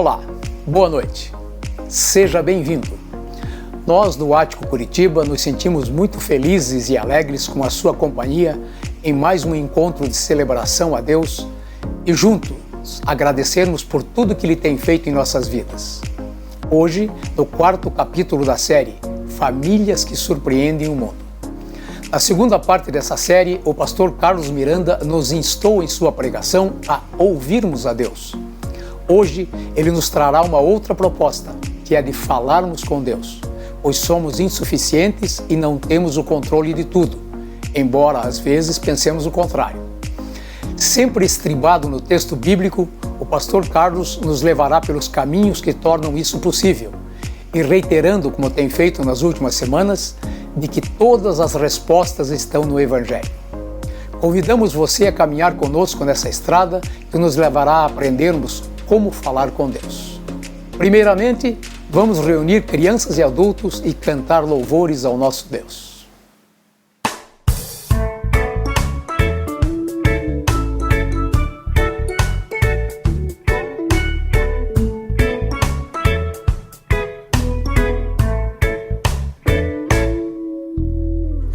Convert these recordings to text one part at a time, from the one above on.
Olá, boa noite, seja bem-vindo. Nós do Ático Curitiba nos sentimos muito felizes e alegres com a sua companhia em mais um encontro de celebração a Deus e juntos agradecermos por tudo que Ele tem feito em nossas vidas. Hoje, no 4º capítulo da série Famílias que Surpreendem o Mundo. Na segunda parte dessa série, o pastor Carlos Miranda nos instou em sua pregação a ouvirmos a Deus. Hoje, ele nos trará uma outra proposta, que é de falarmos com Deus, pois somos insuficientes e não temos o controle de tudo, embora às vezes pensemos o contrário. Sempre estribado no texto bíblico, o pastor Carlos nos levará pelos caminhos que tornam isso possível, e reiterando, como tem feito nas últimas semanas, de que todas as respostas estão no Evangelho. Convidamos você a caminhar conosco nessa estrada que nos levará a aprendermos como falar com Deus. Primeiramente, vamos reunir crianças e adultos e cantar louvores ao nosso Deus.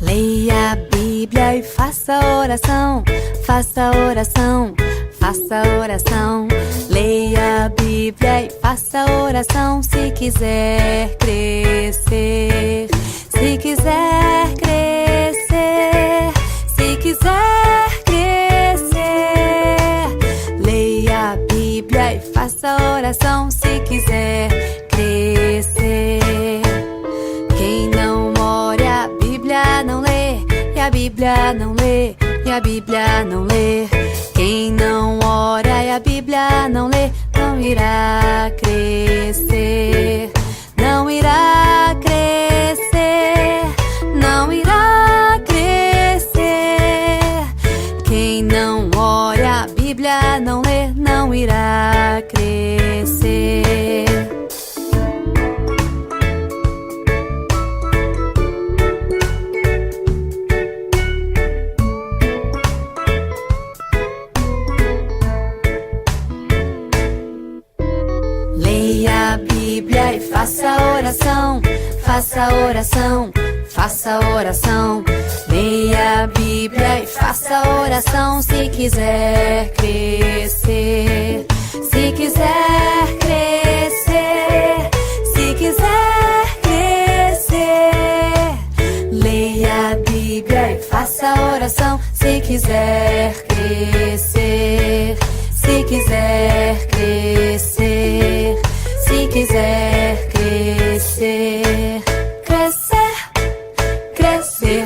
Leia a Bíblia e faça oração, faça oração, faça oração. Leia a Bíblia e faça oração se quiser crescer. Se quiser crescer, se quiser crescer. Leia a Bíblia e faça oração se quiser crescer. Quem não ora a Bíblia não lê, e a Bíblia não lê, e a Bíblia não lê. Quem não ora e a Bíblia não lê, não irá crescer. Não irá crescer, não irá crescer. Quem não ora a Bíblia não lê, não irá crescer. Leia a Bíblia e faça oração, faça oração, faça oração. Leia a Bíblia e faça oração se quiser crescer. Se quiser crescer, se quiser crescer. Leia a Bíblia e faça oração se quiser crescer. Se quiser crescer, se quiser crescer, crescer, crescer.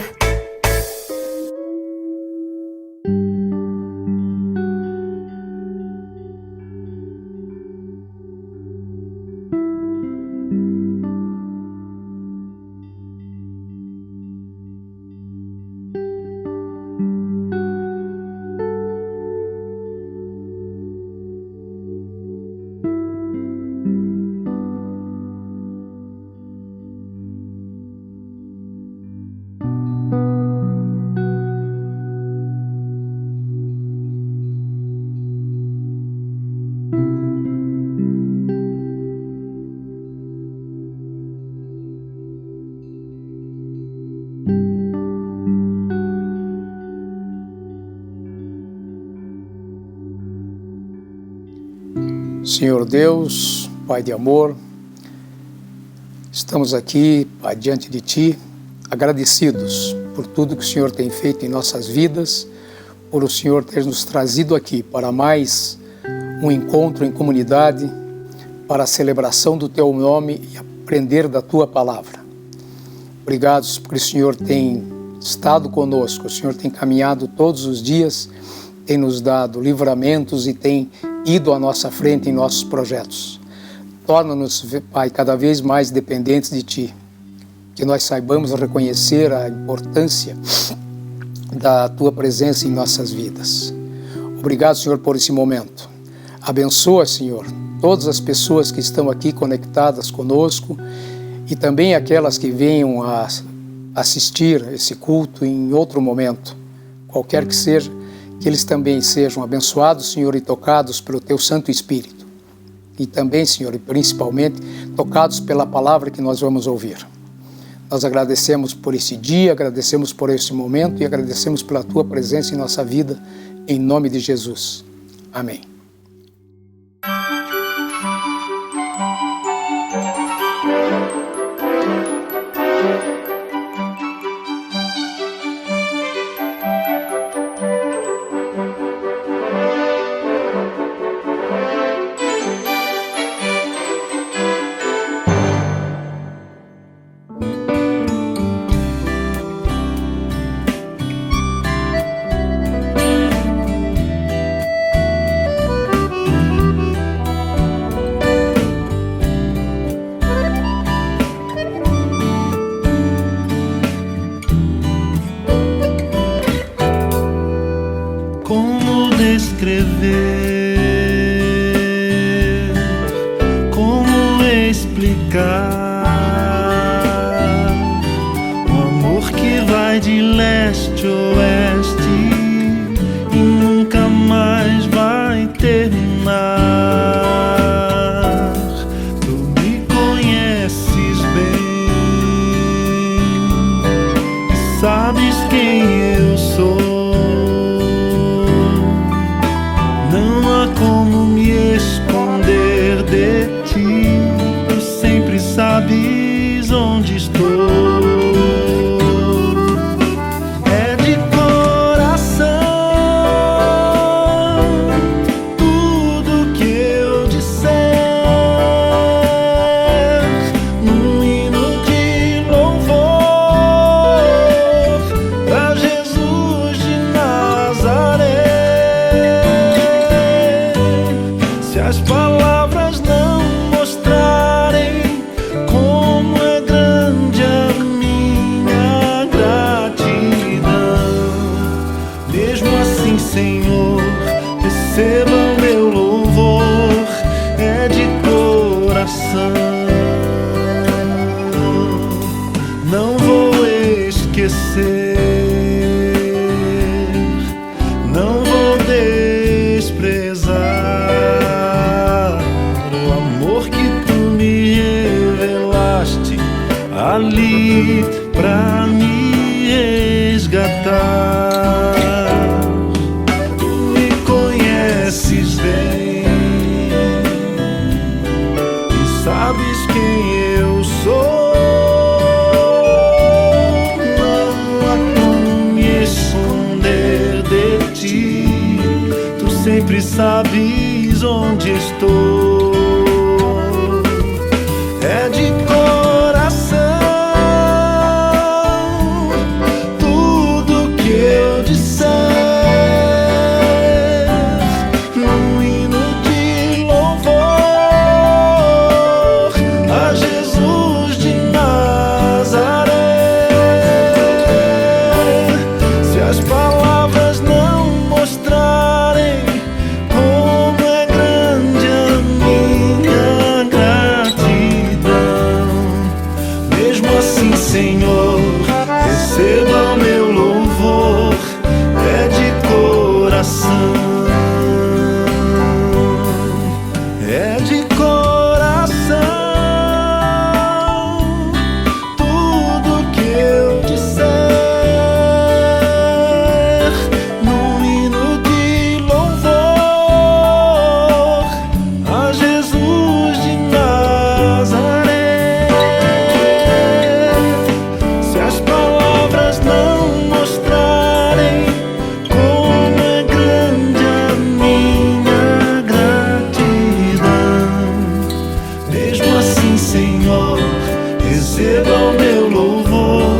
Senhor Deus, Pai de amor, estamos aqui, Pai, diante de Ti, agradecidos por tudo que o Senhor tem feito em nossas vidas, por o Senhor ter nos trazido aqui para mais um encontro em comunidade, para a celebração do Teu nome e aprender da Tua palavra. Obrigados porque o Senhor tem estado conosco, o Senhor tem caminhado todos os dias, tem nos dado livramentos e tem ido à nossa frente em nossos projetos. Torna-nos, Pai, cada vez mais dependentes de Ti, que nós saibamos reconhecer a importância da Tua presença em nossas vidas. Obrigado, Senhor, por esse momento. Abençoa, Senhor, todas as pessoas que estão aqui conectadas conosco e também aquelas que venham a assistir esse culto em outro momento, qualquer que seja, que eles também sejam abençoados, Senhor, e tocados pelo Teu Santo Espírito. e também, Senhor, e principalmente tocados pela palavra que nós vamos ouvir. Nós agradecemos por esse dia, agradecemos por esse momento e agradecemos pela Tua presença em nossa vida, em nome de Jesus. Amém. Como explicar o amor que vai de leste a oeste e nunca mais vai terminar? Tu me conheces bem e sabes quem eu sou. Como me esconder de ti, tu sempre sabes onde estou. É de coração tudo que eu disser, num hino de louvor a Jesus de Nazaré. Se as palavras não mostrarem como é grande a minha gratidão, mesmo assim, Senhor, receba o meu louvor, é de coração. Não vou esquecer, não vou desprezar ali pra me resgatar. Tu me conheces bem e sabes quem eu sou. Não há como me esconder de ti, tu sempre sabes onde estou. É de Senhor, receba o meu louvor, é de coração, é de coração. Tudo que eu disser, num hino de louvor a Jesus de Nazaré. Senhor, receba o meu louvor,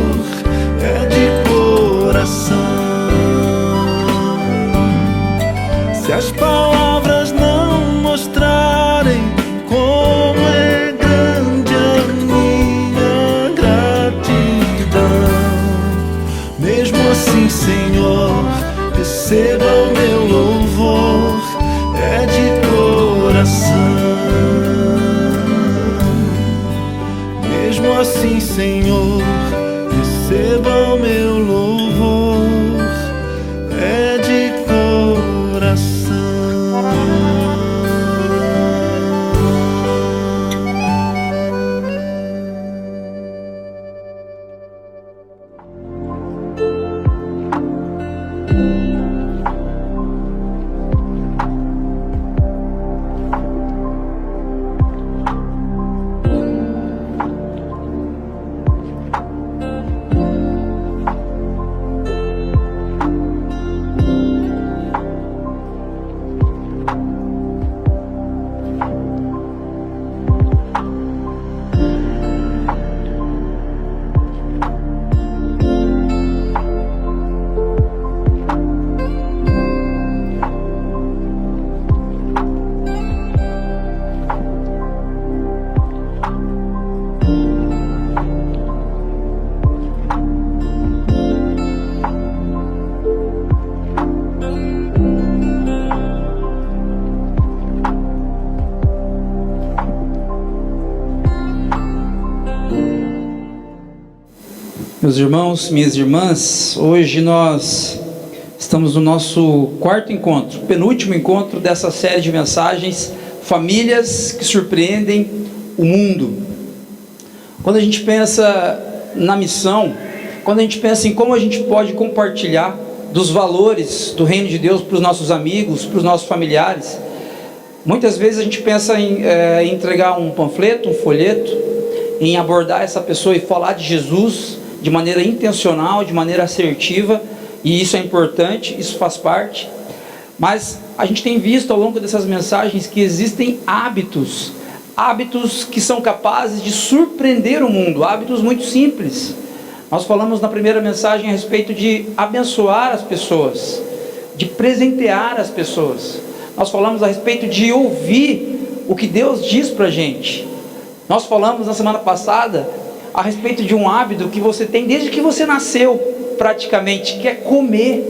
é de coração. Se as palavras não mostrarem como é grande a minha gratidão, mesmo assim, Senhor, receba o meu louvor, é de coração. Mesmo assim, Senhor, receba o meu louvor, é de coração. Meus irmãos, minhas irmãs, hoje nós estamos no nosso quarto encontro, penúltimo encontro dessa série de mensagens, Famílias que Surpreendem o Mundo. Quando a gente pensa na missão, quando a gente pensa em como a gente pode compartilhar dos valores do reino de Deus para os nossos amigos, para os nossos familiares, muitas vezes a gente pensa em entregar um panfleto, um folheto, em abordar essa pessoa e falar de Jesus de maneira intencional, de maneira assertiva, e isso é importante, isso faz parte. Mas a gente tem visto ao longo dessas mensagens que existem hábitos que são capazes de surpreender o mundo, hábitos muito simples. Nós falamos na primeira mensagem a respeito de abençoar as pessoas, de presentear as pessoas. Nós falamos a respeito de ouvir o que Deus diz para a gente. Nós falamos na semana passada a respeito de um hábito que você tem desde que você nasceu, praticamente, que é comer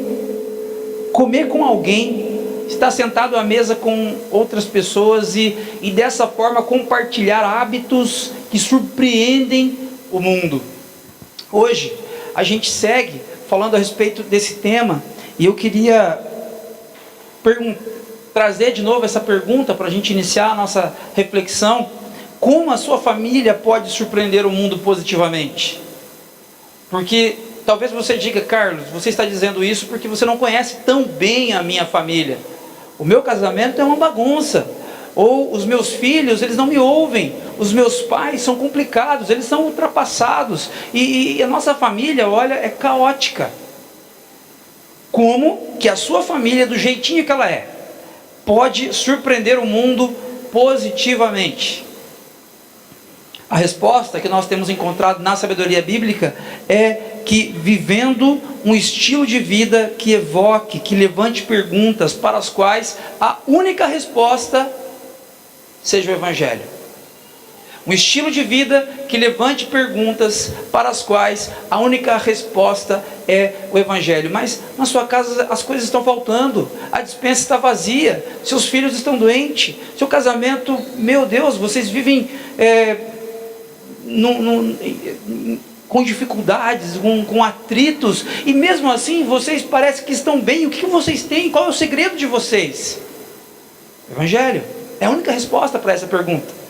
com alguém, estar sentado à mesa com outras pessoas e dessa forma compartilhar hábitos que surpreendem o mundo. Hoje a gente segue falando a respeito desse tema, e eu queria trazer de novo essa pergunta para a gente iniciar a nossa reflexão: como a sua família pode surpreender o mundo positivamente? Porque talvez você diga: Carlos, você está dizendo isso porque você não conhece tão bem a minha família. O meu casamento é uma bagunça. Ou os meus filhos, eles não me ouvem. Os meus pais são complicados, eles são ultrapassados. E a nossa família, olha, é caótica. Como que a sua família, do jeitinho que ela é, pode surpreender o mundo positivamente? A resposta que nós temos encontrado na sabedoria bíblica é que vivendo um estilo de vida que evoque, que levante perguntas para as quais a única resposta seja o Evangelho. Um estilo de vida que levante perguntas para as quais a única resposta é o Evangelho. Mas na sua casa as coisas estão faltando, a despensa está vazia, seus filhos estão doentes, seu casamento, meu Deus, vocês vivem com dificuldades, com atritos, e mesmo assim vocês parecem que estão bem. O que vocês têm? Qual é o segredo de vocês? Evangelho é a única resposta para essa pergunta.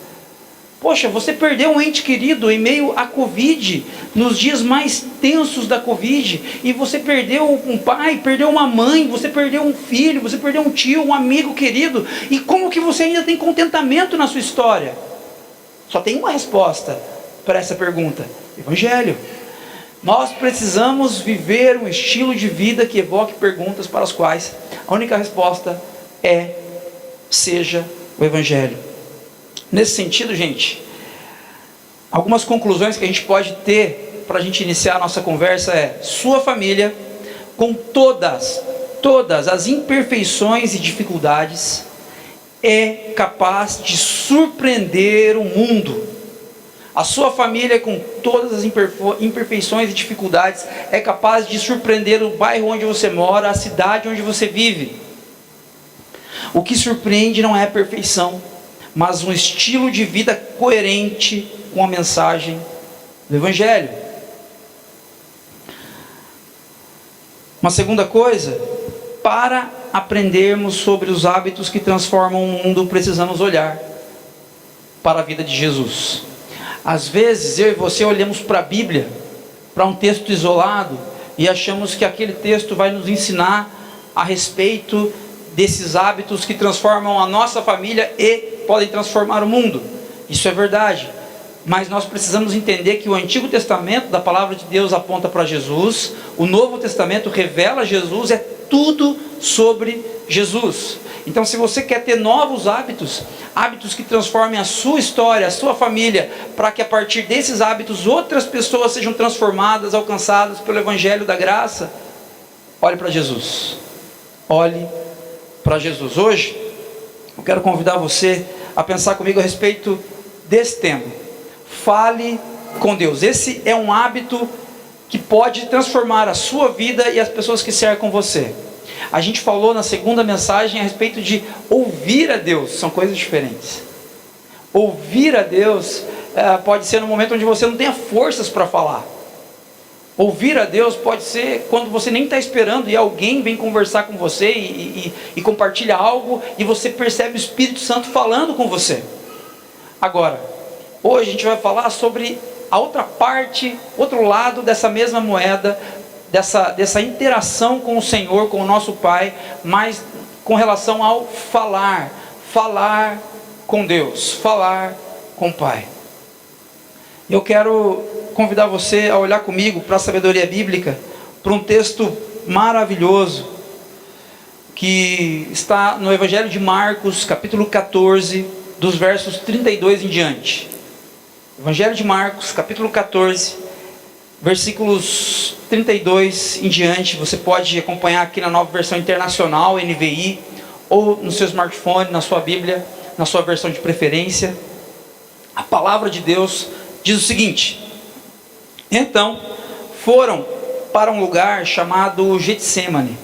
Poxa, você perdeu um ente querido em meio à Covid, nos dias mais tensos da Covid, e você perdeu um pai, perdeu uma mãe, você perdeu um filho, você perdeu um tio, um amigo querido, e como que você ainda tem contentamento na sua história? Só tem uma resposta para essa pergunta: Evangelho. Nós precisamos viver um estilo de vida que evoque perguntas para as quais a única resposta seja o Evangelho. Nesse sentido, gente, algumas conclusões que a gente pode ter para a gente iniciar a nossa conversa é: sua família, com todas as imperfeições e dificuldades, é capaz de surpreender o mundo. A sua família, com todas as imperfeições e dificuldades, é capaz de surpreender o bairro onde você mora, a cidade onde você vive. O que surpreende não é a perfeição, mas um estilo de vida coerente com a mensagem do Evangelho. Uma segunda coisa: para aprendermos sobre os hábitos que transformam o mundo, precisamos olhar para a vida de Jesus. Às vezes eu e você olhamos para a Bíblia, para um texto isolado, e achamos que aquele texto vai nos ensinar a respeito desses hábitos que transformam a nossa família e podem transformar o mundo. Isso é verdade, mas nós precisamos entender que o Antigo Testamento da Palavra de Deus aponta para Jesus, o Novo Testamento revela Jesus, é tudo sobre Jesus. Então, se você quer ter novos hábitos que transformem a sua história, a sua família, para que a partir desses hábitos outras pessoas sejam transformadas, alcançadas pelo Evangelho da graça, olhe para Jesus. Olhe para Jesus. Hoje eu quero convidar você a pensar comigo a respeito desse tema: fale com Deus. Esse é um hábito que pode transformar a sua vida e as pessoas que cercam você. A gente falou na segunda mensagem a respeito de ouvir a Deus. São coisas diferentes. Ouvir a Deus pode ser no momento onde você não tenha forças para falar. Ouvir a Deus pode ser quando você nem está esperando e alguém vem conversar com você e compartilha algo e você percebe o Espírito Santo falando com você. Agora, hoje a gente vai falar sobre a outra parte, outro lado dessa mesma moeda, dessa interação com o Senhor, com o nosso Pai, mas com relação ao falar com Deus, falar com o Pai. Eu quero convidar você a olhar comigo para a sabedoria bíblica, para um texto maravilhoso, que está no Evangelho de Marcos, capítulo 14, dos versos 32 em diante. Evangelho de Marcos, capítulo 14, versículos 32 em diante. Você pode acompanhar aqui na Nova Versão Internacional, NVI, ou no seu smartphone, na sua Bíblia, na sua versão de preferência. A palavra de Deus diz o seguinte: então foram para um lugar chamado Getsêmani,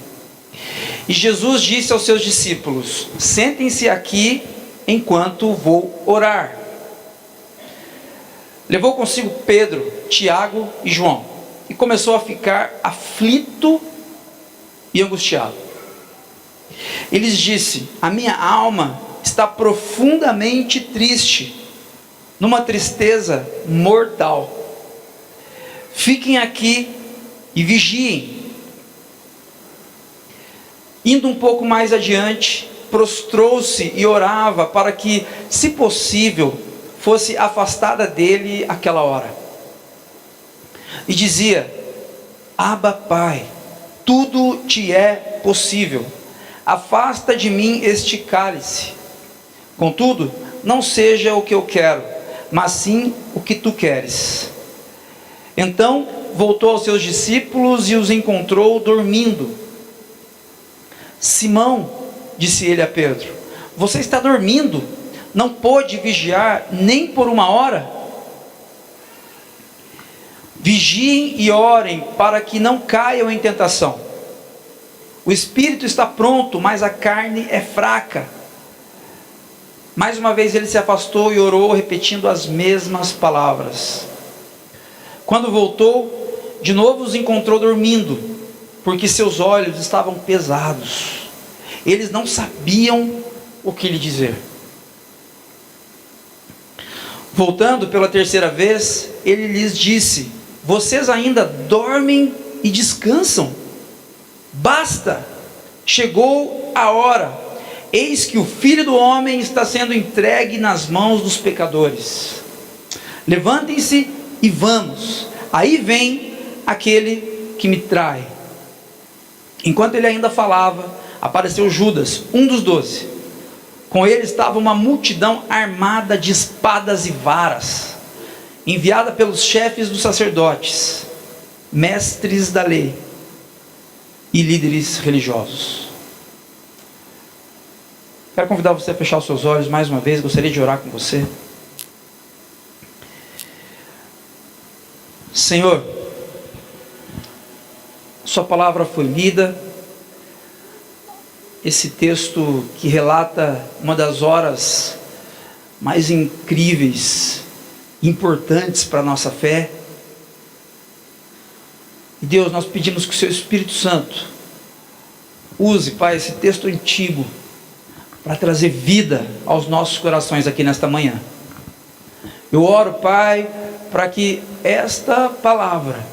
e Jesus disse aos seus discípulos: sentem-se aqui enquanto vou orar. Levou consigo Pedro, Tiago e João, e começou a ficar aflito e angustiado. Ele lhes disse: a minha alma está profundamente triste, numa tristeza mortal. Fiquem aqui e vigiem. Indo um pouco mais adiante, prostrou-se e orava para que, se possível, fosse afastada dele aquela hora. E dizia: Abba, Pai, tudo te é possível. Afasta de mim este cálice. Contudo, não seja o que eu quero, mas sim o que tu queres. Então voltou aos seus discípulos e os encontrou dormindo. Simão, disse ele a Pedro, você está dormindo? Não pôde vigiar nem por uma hora? Vigiem e orem para que não caiam em tentação. O espírito está pronto, mas a carne é fraca. Mais uma vez ele se afastou e orou, repetindo as mesmas palavras. Quando voltou, de novo os encontrou dormindo, porque seus olhos estavam pesados. Eles não sabiam o que lhe dizer. Voltando pela terceira vez, ele lhes disse: vocês ainda dormem e descansam? Basta! Chegou a hora. Eis que o Filho do Homem está sendo entregue nas mãos dos pecadores. Levantem-se e vamos. Aí vem aquele que me trai. Enquanto ele ainda falava, apareceu Judas, um dos 12. Com ele estava uma multidão armada de espadas e varas, enviada pelos chefes dos sacerdotes, mestres da lei e líderes religiosos. Quero convidar você a fechar os seus olhos mais uma vez. Gostaria de orar com você. Senhor, sua palavra foi lida. Esse texto que relata uma das horas mais incríveis, importantes para a nossa fé. E Deus, nós pedimos que o Seu Espírito Santo use, Pai, esse texto antigo para trazer vida aos nossos corações aqui nesta manhã. Eu oro, Pai, para que esta palavra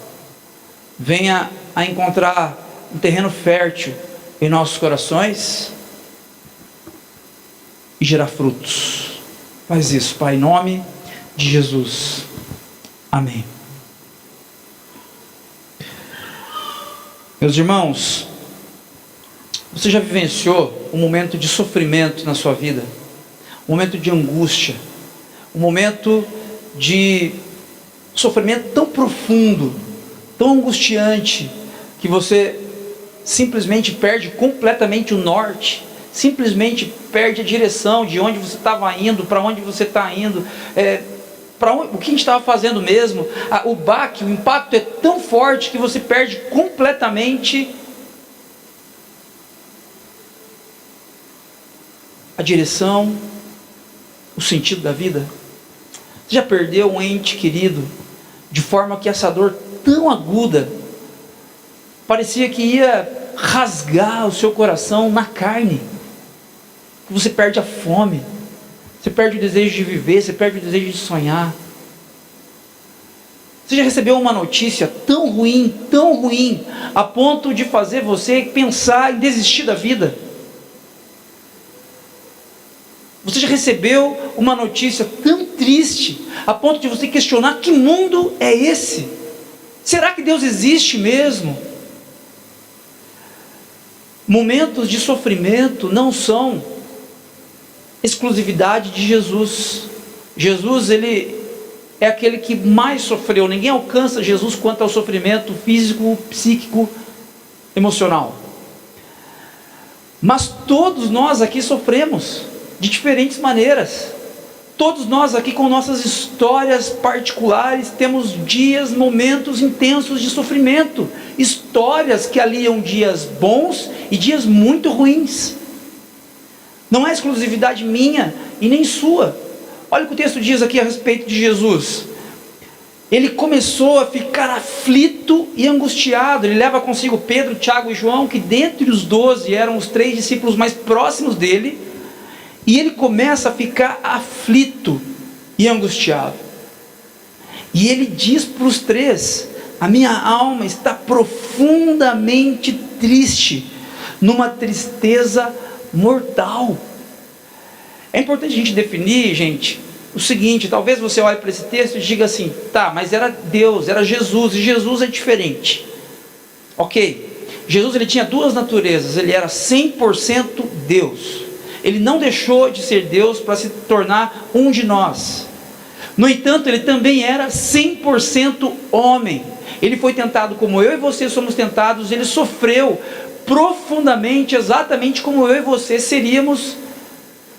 venha a encontrar um terreno fértil em nossos corações e gerar frutos. Faz isso, Pai, em nome de Jesus. Amém. Meus irmãos, você já vivenciou um momento de sofrimento na sua vida? Um momento de angústia? Um momento de sofrimento tão profundo, tão angustiante, que você simplesmente perde completamente o norte, simplesmente perde a direção de onde você estava indo, para onde você está indo, o que a gente estava fazendo mesmo. O baque, o impacto é tão forte que você perde completamente a direção, o sentido da vida. Você já perdeu um ente querido de forma que essa dor tão aguda parecia que ia rasgar o seu coração na carne. Você perde a fome, você perde o desejo de viver, você perde o desejo de sonhar. Você já recebeu uma notícia tão ruim, a ponto de fazer você pensar em desistir da vida? Você já recebeu uma notícia tão triste, a ponto de você questionar: que mundo é esse? Será que Deus existe mesmo? Momentos de sofrimento não são exclusividade de Jesus. Jesus, ele é aquele que mais sofreu. Ninguém alcança Jesus quanto ao sofrimento físico, psíquico, emocional. Mas todos nós aqui sofremos de diferentes maneiras. Todos nós aqui, com nossas histórias particulares, temos dias, momentos intensos de sofrimento, histórias que aliam dias bons e dias muito ruins. Não é exclusividade minha e nem sua. Olha o que o texto diz aqui a respeito de Jesus. Ele começou a ficar aflito e angustiado. Ele leva consigo Pedro, Tiago e João, que dentre os 12 eram os 3 discípulos mais próximos dele. E ele começa a ficar aflito e angustiado. E ele diz para os 3: a minha alma está profundamente triste, numa tristeza mortal. É importante a gente definir, gente, o seguinte: talvez você olhe para esse texto e diga assim: tá, mas era Deus, era Jesus, e Jesus é diferente. Ok, Jesus, ele tinha duas naturezas. Ele era 100% Deus. Ele não deixou de ser Deus para se tornar um de nós. No entanto, ele também era 100% homem. Ele foi tentado como eu e você somos tentados. Ele sofreu profundamente, exatamente como eu e você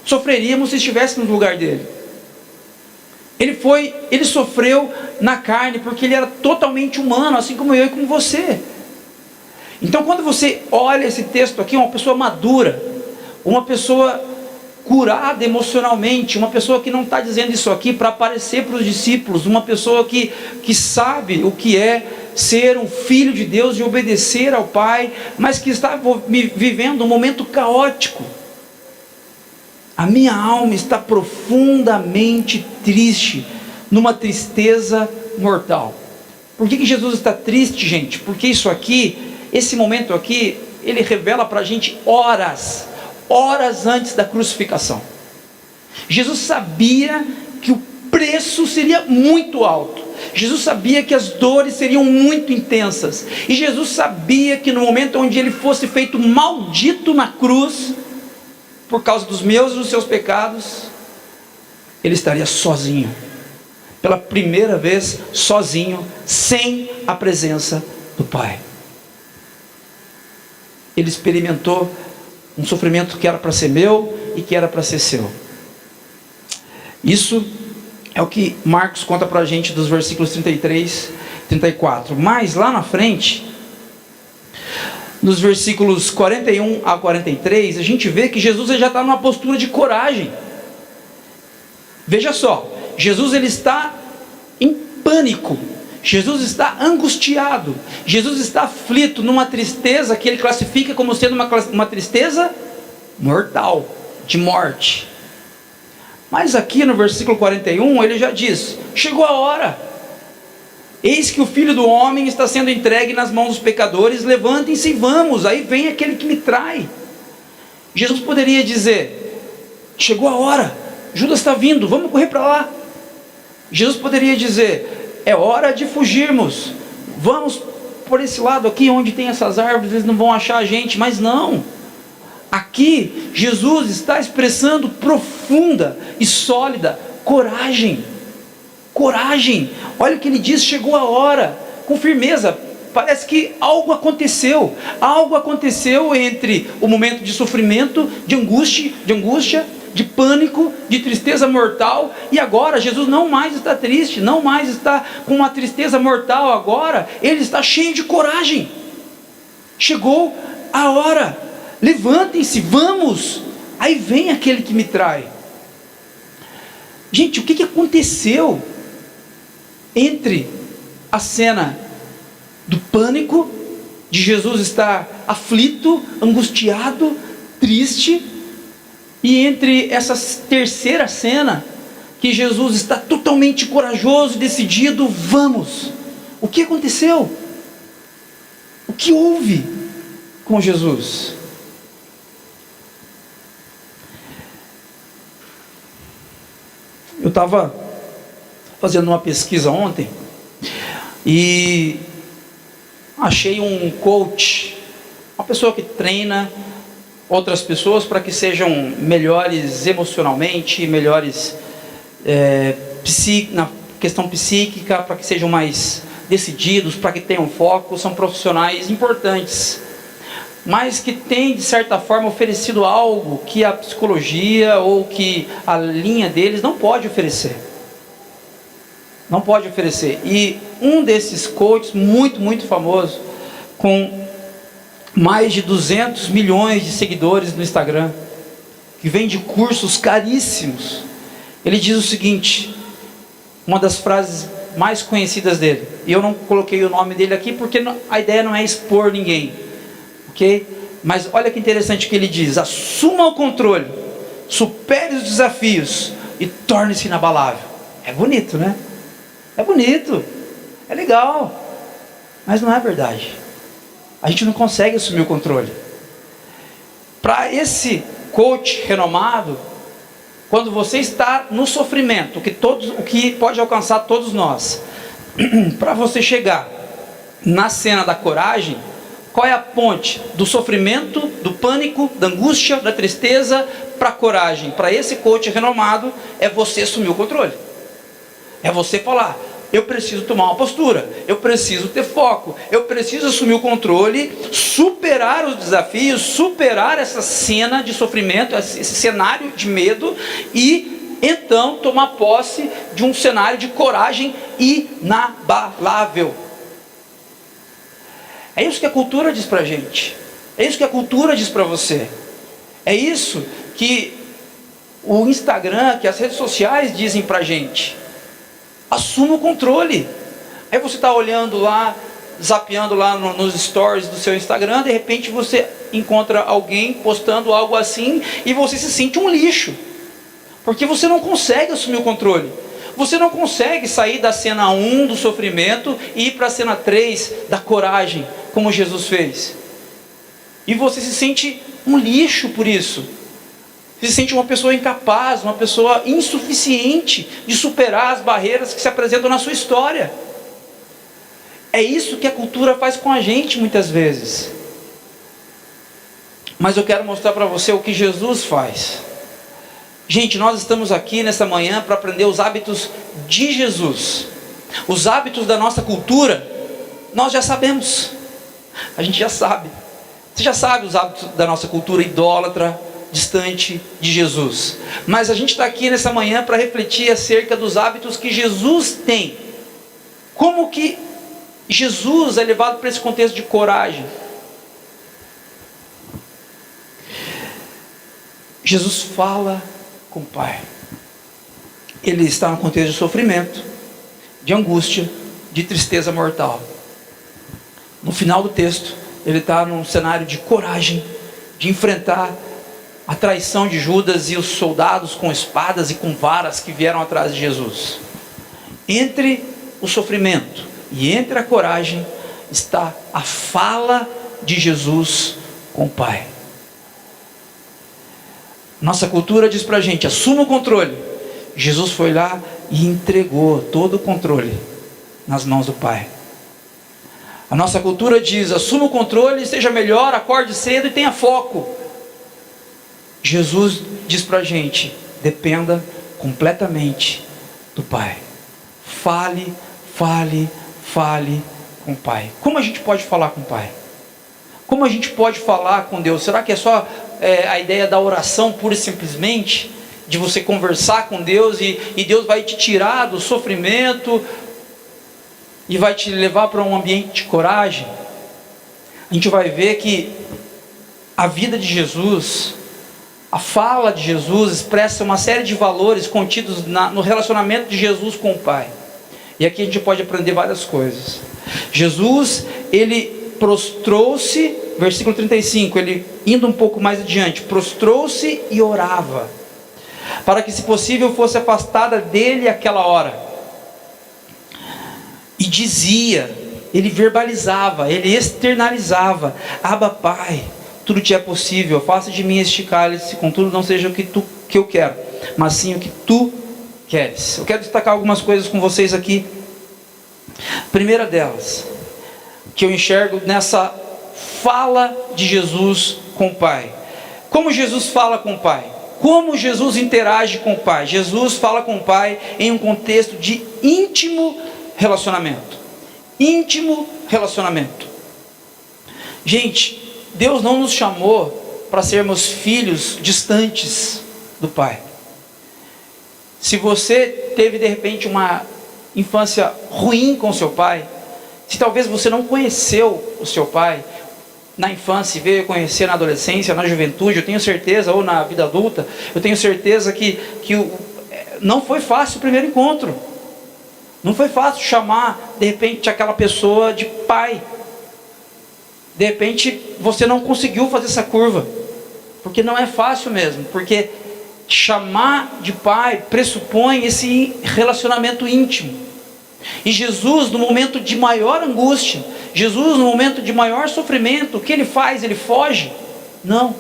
sofreríamos se estivéssemos no lugar dele. Ele sofreu na carne, porque ele era totalmente humano, assim como eu e como você. Então, quando você olha esse texto aqui, uma pessoa madura, uma pessoa curada emocionalmente, uma pessoa que não está dizendo isso aqui para aparecer para os discípulos, uma pessoa que sabe o que é ser um filho de Deus e obedecer ao Pai, mas que está vivendo um momento caótico. A minha alma está profundamente triste, numa tristeza mortal. Por que Jesus está triste, gente? Porque isso aqui, esse momento aqui, ele revela para a gente horas antes da crucificação. Jesus sabia que o preço seria muito alto. Jesus sabia que as dores seriam muito intensas. E Jesus sabia que no momento onde ele fosse feito maldito na cruz, por causa dos meus e dos seus pecados, ele estaria sozinho. Pela primeira vez, sozinho, sem a presença do Pai. Ele experimentou um sofrimento que era para ser meu e que era para ser seu. Isso é o que Marcos conta para a gente dos versículos 33 e 34. Mas lá na frente, nos versículos 41 a 43, a gente vê que Jesus já está numa postura de coragem. Veja só, Jesus ele está em pânico. Jesus está angustiado, Jesus está aflito, numa tristeza que ele classifica como sendo uma tristeza mortal, de morte. Mas aqui no versículo 41 ele já diz: chegou a hora, eis que o Filho do Homem está sendo entregue nas mãos dos pecadores, levantem-se e vamos, aí vem aquele que me trai. Jesus poderia dizer: chegou a hora, Judas está vindo, vamos correr para lá. Jesus poderia dizer: é hora de fugirmos, vamos por esse lado aqui onde tem essas árvores, eles não vão achar a gente. Mas não, aqui Jesus está expressando profunda e sólida coragem. Olha o que ele diz: chegou a hora, com firmeza. Parece que algo aconteceu entre o momento de sofrimento, de angústia, de pânico, de tristeza mortal, e agora Jesus não mais está triste, não mais está com uma tristeza mortal. Agora ele está cheio de coragem. Chegou a hora, levantem-se, vamos, aí vem aquele que me trai. Gente, o que aconteceu entre a cena do pânico de Jesus estar aflito, angustiado, triste, e entre essa terceira cena, que Jesus está totalmente corajoso, decidido, vamos. O que aconteceu? O que houve com Jesus? Eu estava fazendo uma pesquisa ontem e achei um coach, uma pessoa que treina outras pessoas para que sejam melhores emocionalmente, melhores na questão psíquica, para que sejam mais decididos, para que tenham foco. São profissionais importantes, mas que têm, de certa forma, oferecido algo que a psicologia ou que a linha deles não pode oferecer. Não pode oferecer. E um desses coaches, muito famoso, com mais de 200 milhões de seguidores no Instagram, que vende cursos caríssimos, ele diz o seguinte, uma das frases mais conhecidas dele, e eu não coloquei o nome dele aqui porque a ideia não é expor ninguém, ok? Mas olha que interessante que ele diz: assuma o controle, supere os desafios e torne-se inabalável. É bonito, né? É bonito, é legal, mas não é verdade. A gente não consegue assumir o controle. Para esse coach renomado, quando você está no sofrimento, o que pode alcançar todos nós, para você chegar na cena da coragem, qual é a ponte do sofrimento, do pânico, da angústia, da tristeza para a coragem? Para esse coach renomado, é você assumir o controle. É você falar: eu preciso tomar uma postura, eu preciso ter foco, eu preciso assumir o controle, superar os desafios, superar essa cena de sofrimento, esse cenário de medo, e então tomar posse de um cenário de coragem inabalável. É isso que a cultura diz pra gente, é isso que a cultura diz para você, é isso que o Instagram, que as redes sociais dizem pra gente. Assuma o controle. Aí você está olhando lá, zapeando lá nos stories do seu Instagram, de repente você encontra alguém postando algo assim e você se sente um lixo, porque você não consegue assumir o controle. Você não consegue sair da cena 1 do sofrimento e ir para a cena 3 da coragem, como Jesus fez. E você se sente um lixo por isso. Você se sente uma pessoa incapaz, uma pessoa insuficiente de superar as barreiras que se apresentam na sua história. É isso que a cultura faz com a gente muitas vezes. Mas eu quero mostrar para você o que Jesus faz. Gente, nós estamos aqui nessa manhã para aprender os hábitos de Jesus. Os hábitos da nossa cultura, nós já sabemos. A gente já sabe. Você já sabe os hábitos da nossa cultura idólatra, distante de Jesus. Mas a gente está aqui nessa manhã para refletir acerca dos hábitos que Jesus tem. Como que Jesus é levado para esse contexto de coragem? Jesus fala com o Pai. Ele está no contexto de sofrimento, de angústia, de tristeza mortal. No final do texto, ele está num cenário de coragem, de enfrentar a traição de Judas e os soldados com espadas e com varas que vieram atrás de Jesus. Entre o sofrimento e entre a coragem está a fala de Jesus com o Pai. Nossa cultura diz pra gente: assuma o controle. Jesus foi lá e entregou todo o controle nas mãos do Pai. A nossa cultura diz: assuma o controle, seja melhor, acorde cedo e tenha foco. Jesus diz pra gente: dependa completamente do Pai. Fale com o Pai. Como a gente pode falar com o Pai? Como a gente pode falar com Deus? Será que é só a ideia da oração pura e simplesmente? De você conversar com Deus e Deus vai te tirar do sofrimento e vai te levar para um ambiente de coragem? A gente vai ver que a vida de Jesus, a fala de Jesus expressa uma série de valores contidos no relacionamento de Jesus com o Pai. E aqui a gente pode aprender várias coisas. Jesus, ele prostrou-se, versículo 35, ele indo um pouco mais adiante, prostrou-se e orava, para que se possível fosse afastada dele aquela hora. E dizia, ele verbalizava, ele externalizava: Abba, Pai, tudo te é possível, afasta de mim este cálice, contudo não seja o que eu quero, mas sim o que tu queres. Eu quero destacar algumas coisas com vocês aqui. Primeira delas, que eu enxergo nessa fala de Jesus com o Pai. Como Jesus fala com o Pai? Como Jesus interage com o Pai? Jesus fala com o Pai em um contexto de íntimo relacionamento. Íntimo relacionamento. Gente, Deus não nos chamou para sermos filhos distantes do Pai. Se você teve de repente uma infância ruim com seu pai, se talvez você não conheceu o seu pai na infância e veio conhecer na adolescência, na juventude, eu tenho certeza, ou na vida adulta, eu tenho certeza que não foi fácil o primeiro encontro. Não foi fácil chamar de repente aquela pessoa de pai. De repente você não conseguiu fazer essa curva, porque não é fácil mesmo, porque chamar de pai pressupõe esse relacionamento íntimo. E Jesus, no momento de maior angústia, Jesus, no momento de maior sofrimento, o que ele faz? Ele foge? Não.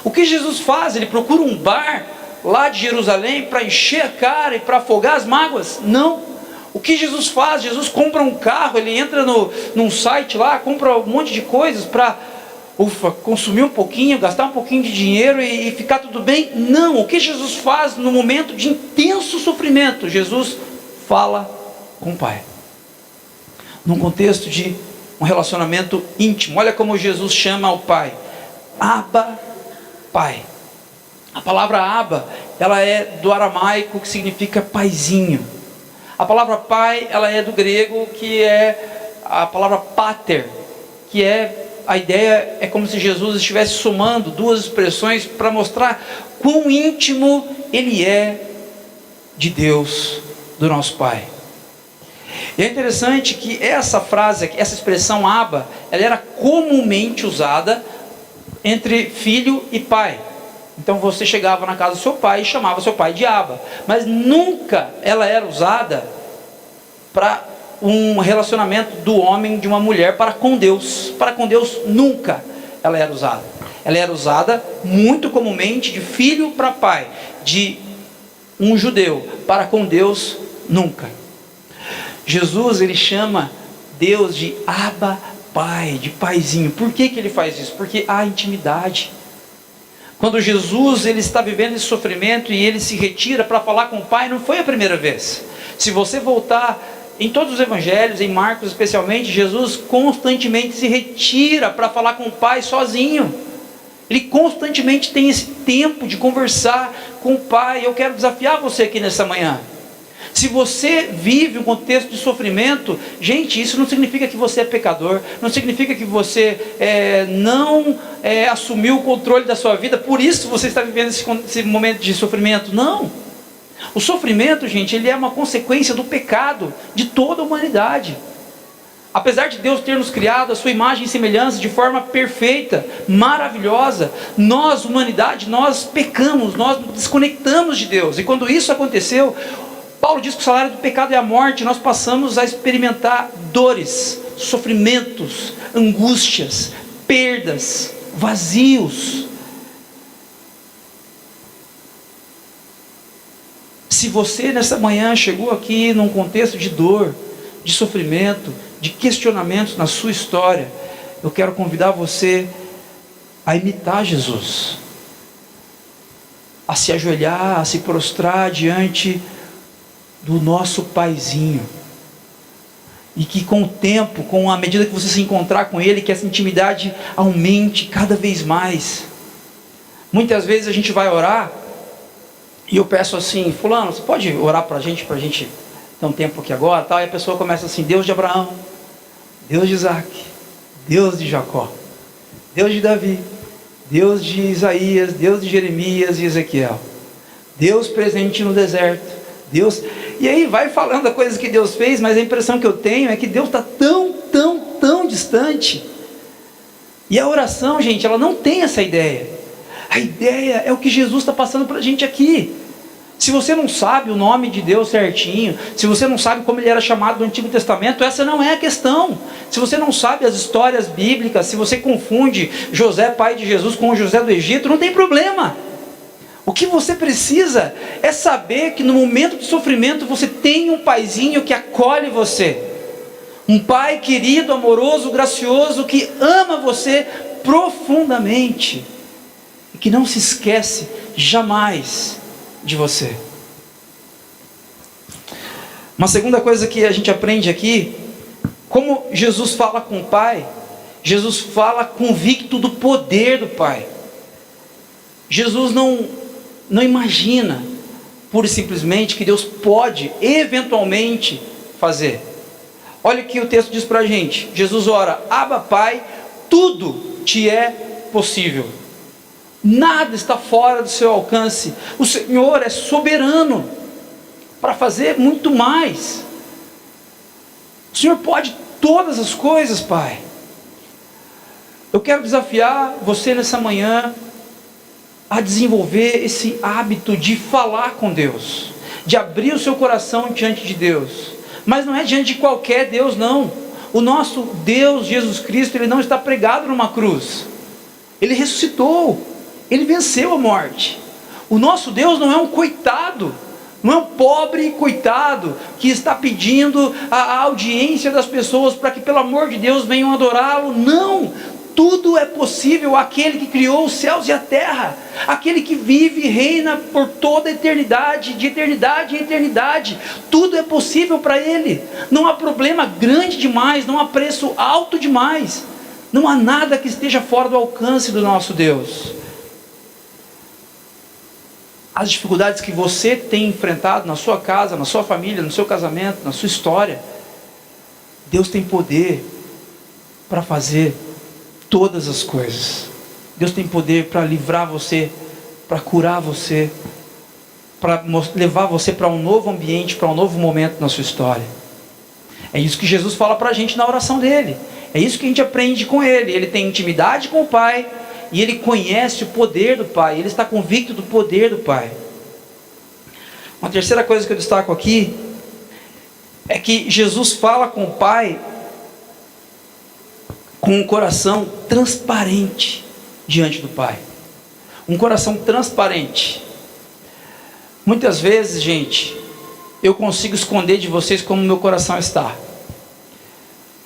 O que Jesus faz? Ele procura um bar lá de Jerusalém para encher a cara e para afogar as mágoas? Não. O que Jesus faz? Jesus compra um carro, ele entra num site lá, compra um monte de coisas para consumir um pouquinho, gastar um pouquinho de dinheiro e ficar tudo bem? Não. O que Jesus faz no momento de intenso sofrimento? Jesus fala com o Pai, num contexto de um relacionamento íntimo. Olha como Jesus chama o Pai: Abba, Pai. A palavra Abba, ela é do aramaico, que significa paizinho. A palavra pai, ela é do grego, que é a palavra pater, que é a ideia, é como se Jesus estivesse somando duas expressões para mostrar quão íntimo ele é de Deus, do nosso Pai. E é interessante que essa frase, essa expressão Abba, ela era comumente usada entre filho e pai. Então você chegava na casa do seu pai e chamava seu pai de Abba, mas nunca ela era usada para um relacionamento do homem, de uma mulher para com Deus. Para com Deus nunca ela era usada. Ela era usada muito comumente de filho para pai, de um judeu para com Deus nunca. Jesus, ele chama Deus de Abba, Pai, de paizinho. Por que ele faz isso? Porque há intimidade. Quando Jesus, ele está vivendo esse sofrimento e ele se retira para falar com o Pai, não foi a primeira vez. Se você voltar em todos os evangelhos, em Marcos especialmente, Jesus constantemente se retira para falar com o Pai sozinho. Ele constantemente tem esse tempo de conversar com o Pai. Eu quero desafiar você aqui nessa manhã. Se você vive um contexto de sofrimento, gente, isso não significa que você é pecador, não significa que você não assumiu o controle da sua vida, por isso você está vivendo esse momento de sofrimento. Não. O sofrimento, gente, ele é uma consequência do pecado de toda a humanidade. Apesar de Deus ter nos criado a sua imagem e semelhança de forma perfeita, maravilhosa, nós, humanidade, nós pecamos, nós nos desconectamos de Deus. E quando isso aconteceu, Paulo diz que o salário do pecado é a morte. Nós passamos a experimentar dores, sofrimentos, angústias, perdas, vazios. Se você nessa manhã chegou aqui num contexto de dor, de sofrimento, de questionamentos na sua história, eu quero convidar você a imitar Jesus, a se ajoelhar, a se prostrar diante do nosso paizinho, e que com o tempo, com a medida que você se encontrar com ele, que essa intimidade aumente cada vez mais. Muitas vezes a gente vai orar e eu peço assim: fulano, você pode orar para a gente ter um tempo aqui agora, tal? E a pessoa começa assim: Deus de Abraão, Deus de Isaac, Deus de Jacó, Deus de Davi, Deus de Isaías, Deus de Jeremias e Ezequiel, Deus presente no deserto, Deus. E aí vai falando das coisas que Deus fez, mas a impressão que eu tenho é que Deus está tão distante, E a oração, gente, ela não tem essa ideia. A ideia é o que Jesus está passando para a gente aqui. Se você não sabe o nome de Deus certinho, se você não sabe como ele era chamado no Antigo Testamento, essa não é a questão. Se você não sabe as histórias bíblicas, se você confunde José, pai de Jesus, com o José do Egito, não tem problema. O que você precisa é saber que no momento de sofrimento você tem um paizinho que acolhe você. Um pai querido, amoroso, gracioso, que ama você profundamente. E que não se esquece jamais de você. Uma segunda coisa que a gente aprende aqui, como Jesus fala com o Pai, Jesus fala convicto do poder do Pai. Jesus não imagina, pura e simplesmente, que Deus pode, eventualmente, fazer. Olha o que o texto diz para a gente. Jesus ora: Abba, Pai, tudo te é possível. Nada está fora do seu alcance. O Senhor é soberano para fazer muito mais. O Senhor pode todas as coisas, Pai. Eu quero desafiar você nessa manhã a desenvolver esse hábito de falar com Deus, de abrir o seu coração diante de Deus. Mas não é diante de qualquer Deus, não. O nosso Deus, Jesus Cristo, Ele não está pregado numa cruz. Ele ressuscitou. Ele venceu a morte. O nosso Deus não é um coitado, não é um pobre coitado que está pedindo a audiência das pessoas para que, pelo amor de Deus, venham adorá-lo. Não, tudo é possível àquele que criou os céus e a terra, aquele que vive e reina por toda a eternidade, de eternidade em eternidade. Tudo é possível para Ele. Não há problema grande demais, não há preço alto demais, não há nada que esteja fora do alcance do nosso Deus. As dificuldades que você tem enfrentado na sua casa, na sua família, no seu casamento, na sua história, Deus tem poder para fazer todas as coisas. Deus tem poder para livrar você, para curar você, para levar você para um novo ambiente, para um novo momento na sua história. É isso que Jesus fala para a gente na oração dele. É isso que a gente aprende com ele. Ele tem intimidade com o Pai, e ele conhece o poder do Pai, ele está convicto do poder do Pai. Uma terceira coisa que eu destaco aqui é que Jesus fala com o Pai com um coração transparente diante do Pai. Um coração transparente. Muitas vezes, gente, eu consigo esconder de vocês como meu coração está.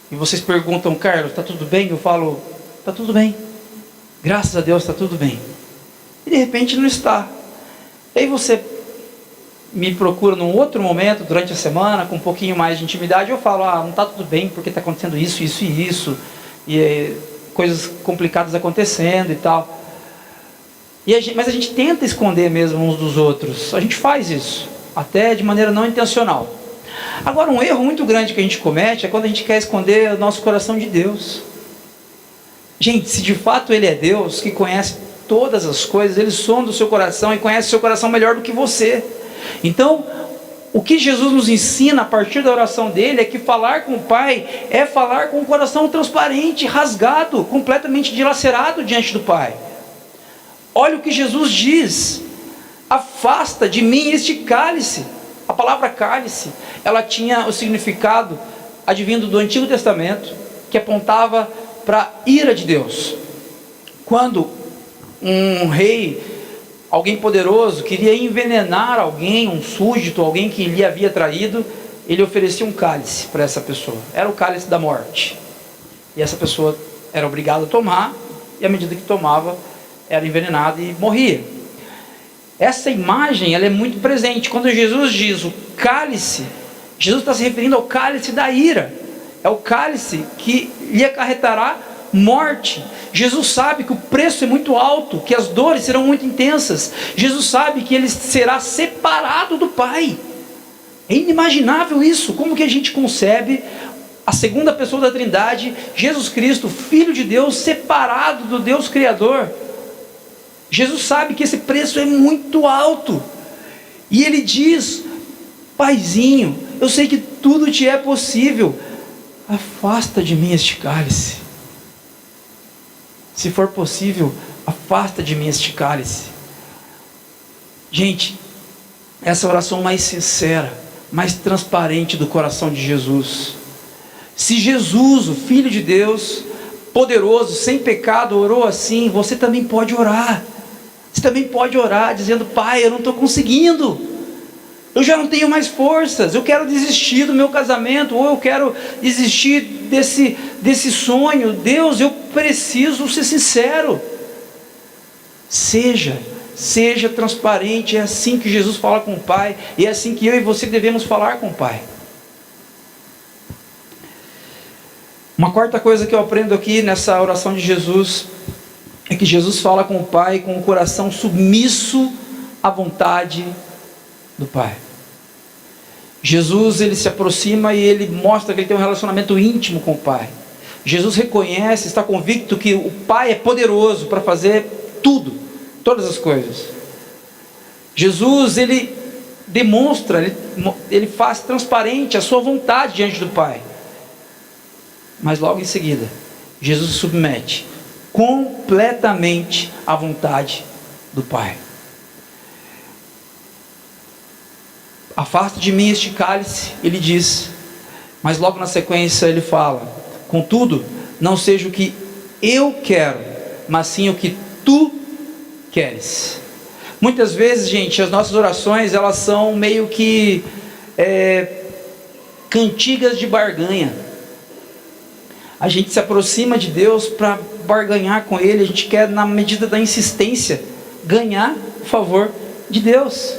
E vocês perguntam: Carlos, está tudo bem? Eu falo: está tudo bem. Graças a Deus está tudo bem. E de repente não está. E aí você me procura num outro momento, durante a semana, com um pouquinho mais de intimidade. Eu falo: não está tudo bem, porque está acontecendo isso, isso e isso. E coisas complicadas acontecendo e tal. Mas a gente tenta esconder mesmo uns dos outros. A gente faz isso, até de maneira não intencional. Agora, um erro muito grande que a gente comete é quando a gente quer esconder o nosso coração de Deus. Gente, se de fato Ele é Deus, que conhece todas as coisas, Ele sonda o seu coração e conhece o seu coração melhor do que você. Então, o que Jesus nos ensina a partir da oração dele é que falar com o Pai é falar com o coração transparente, rasgado, completamente dilacerado diante do Pai. Olha o que Jesus diz: afasta de mim este cálice. A palavra cálice, ela tinha o significado advindo do Antigo Testamento, que apontava para a ira de Deus. Quando um rei, alguém poderoso, queria envenenar alguém, um súdito, alguém que lhe havia traído, ele oferecia um cálice para essa pessoa. Era o cálice da morte. E essa pessoa era obrigada a tomar, e à medida que tomava, era envenenada e morria. Essa imagem, ela é muito presente. Quando Jesus diz o cálice, Jesus está se referindo ao cálice da ira. É o cálice que lhe acarretará morte. Jesus sabe que o preço é muito alto, que as dores serão muito intensas. Jesus sabe que ele será separado do Pai. É inimaginável isso. Como que a gente concebe a segunda pessoa da Trindade, Jesus Cristo, Filho de Deus, separado do Deus Criador? Jesus sabe que esse preço é muito alto. E ele diz: Paizinho, eu sei que tudo te é possível, afasta de mim este cálice. se for possível, afasta de mim este cálice. Gente, essa é a oração mais sincera, mais transparente do coração de Jesus. Se Jesus, o Filho de Deus, poderoso, sem pecado, orou assim, você também pode orar. Você também pode orar dizendo: Pai, eu não estou conseguindo, eu já não tenho mais forças, eu quero desistir do meu casamento, ou eu quero desistir desse sonho. Deus, eu preciso ser sincero. Seja transparente. É assim que Jesus fala com o Pai, e é assim que eu e você devemos falar com o Pai. Uma quarta coisa que eu aprendo aqui nessa oração de Jesus é que Jesus fala com o Pai com o coração submisso à vontade do Pai. Jesus, ele se aproxima e ele mostra que ele tem um relacionamento íntimo com o Pai. Jesus reconhece, está convicto que o Pai é poderoso para fazer tudo, todas as coisas. Jesus, ele demonstra, ele faz transparente a sua vontade diante do Pai. Mas logo em seguida, Jesus se submete completamente à vontade do Pai. Afasta de mim este cálice, ele diz, mas logo na sequência ele fala: contudo, não seja o que eu quero, mas sim o que tu queres. Muitas vezes, gente, as nossas orações, elas são meio que cantigas de barganha. A gente se aproxima de Deus para barganhar com Ele. A gente quer, na medida da insistência, ganhar o favor de Deus,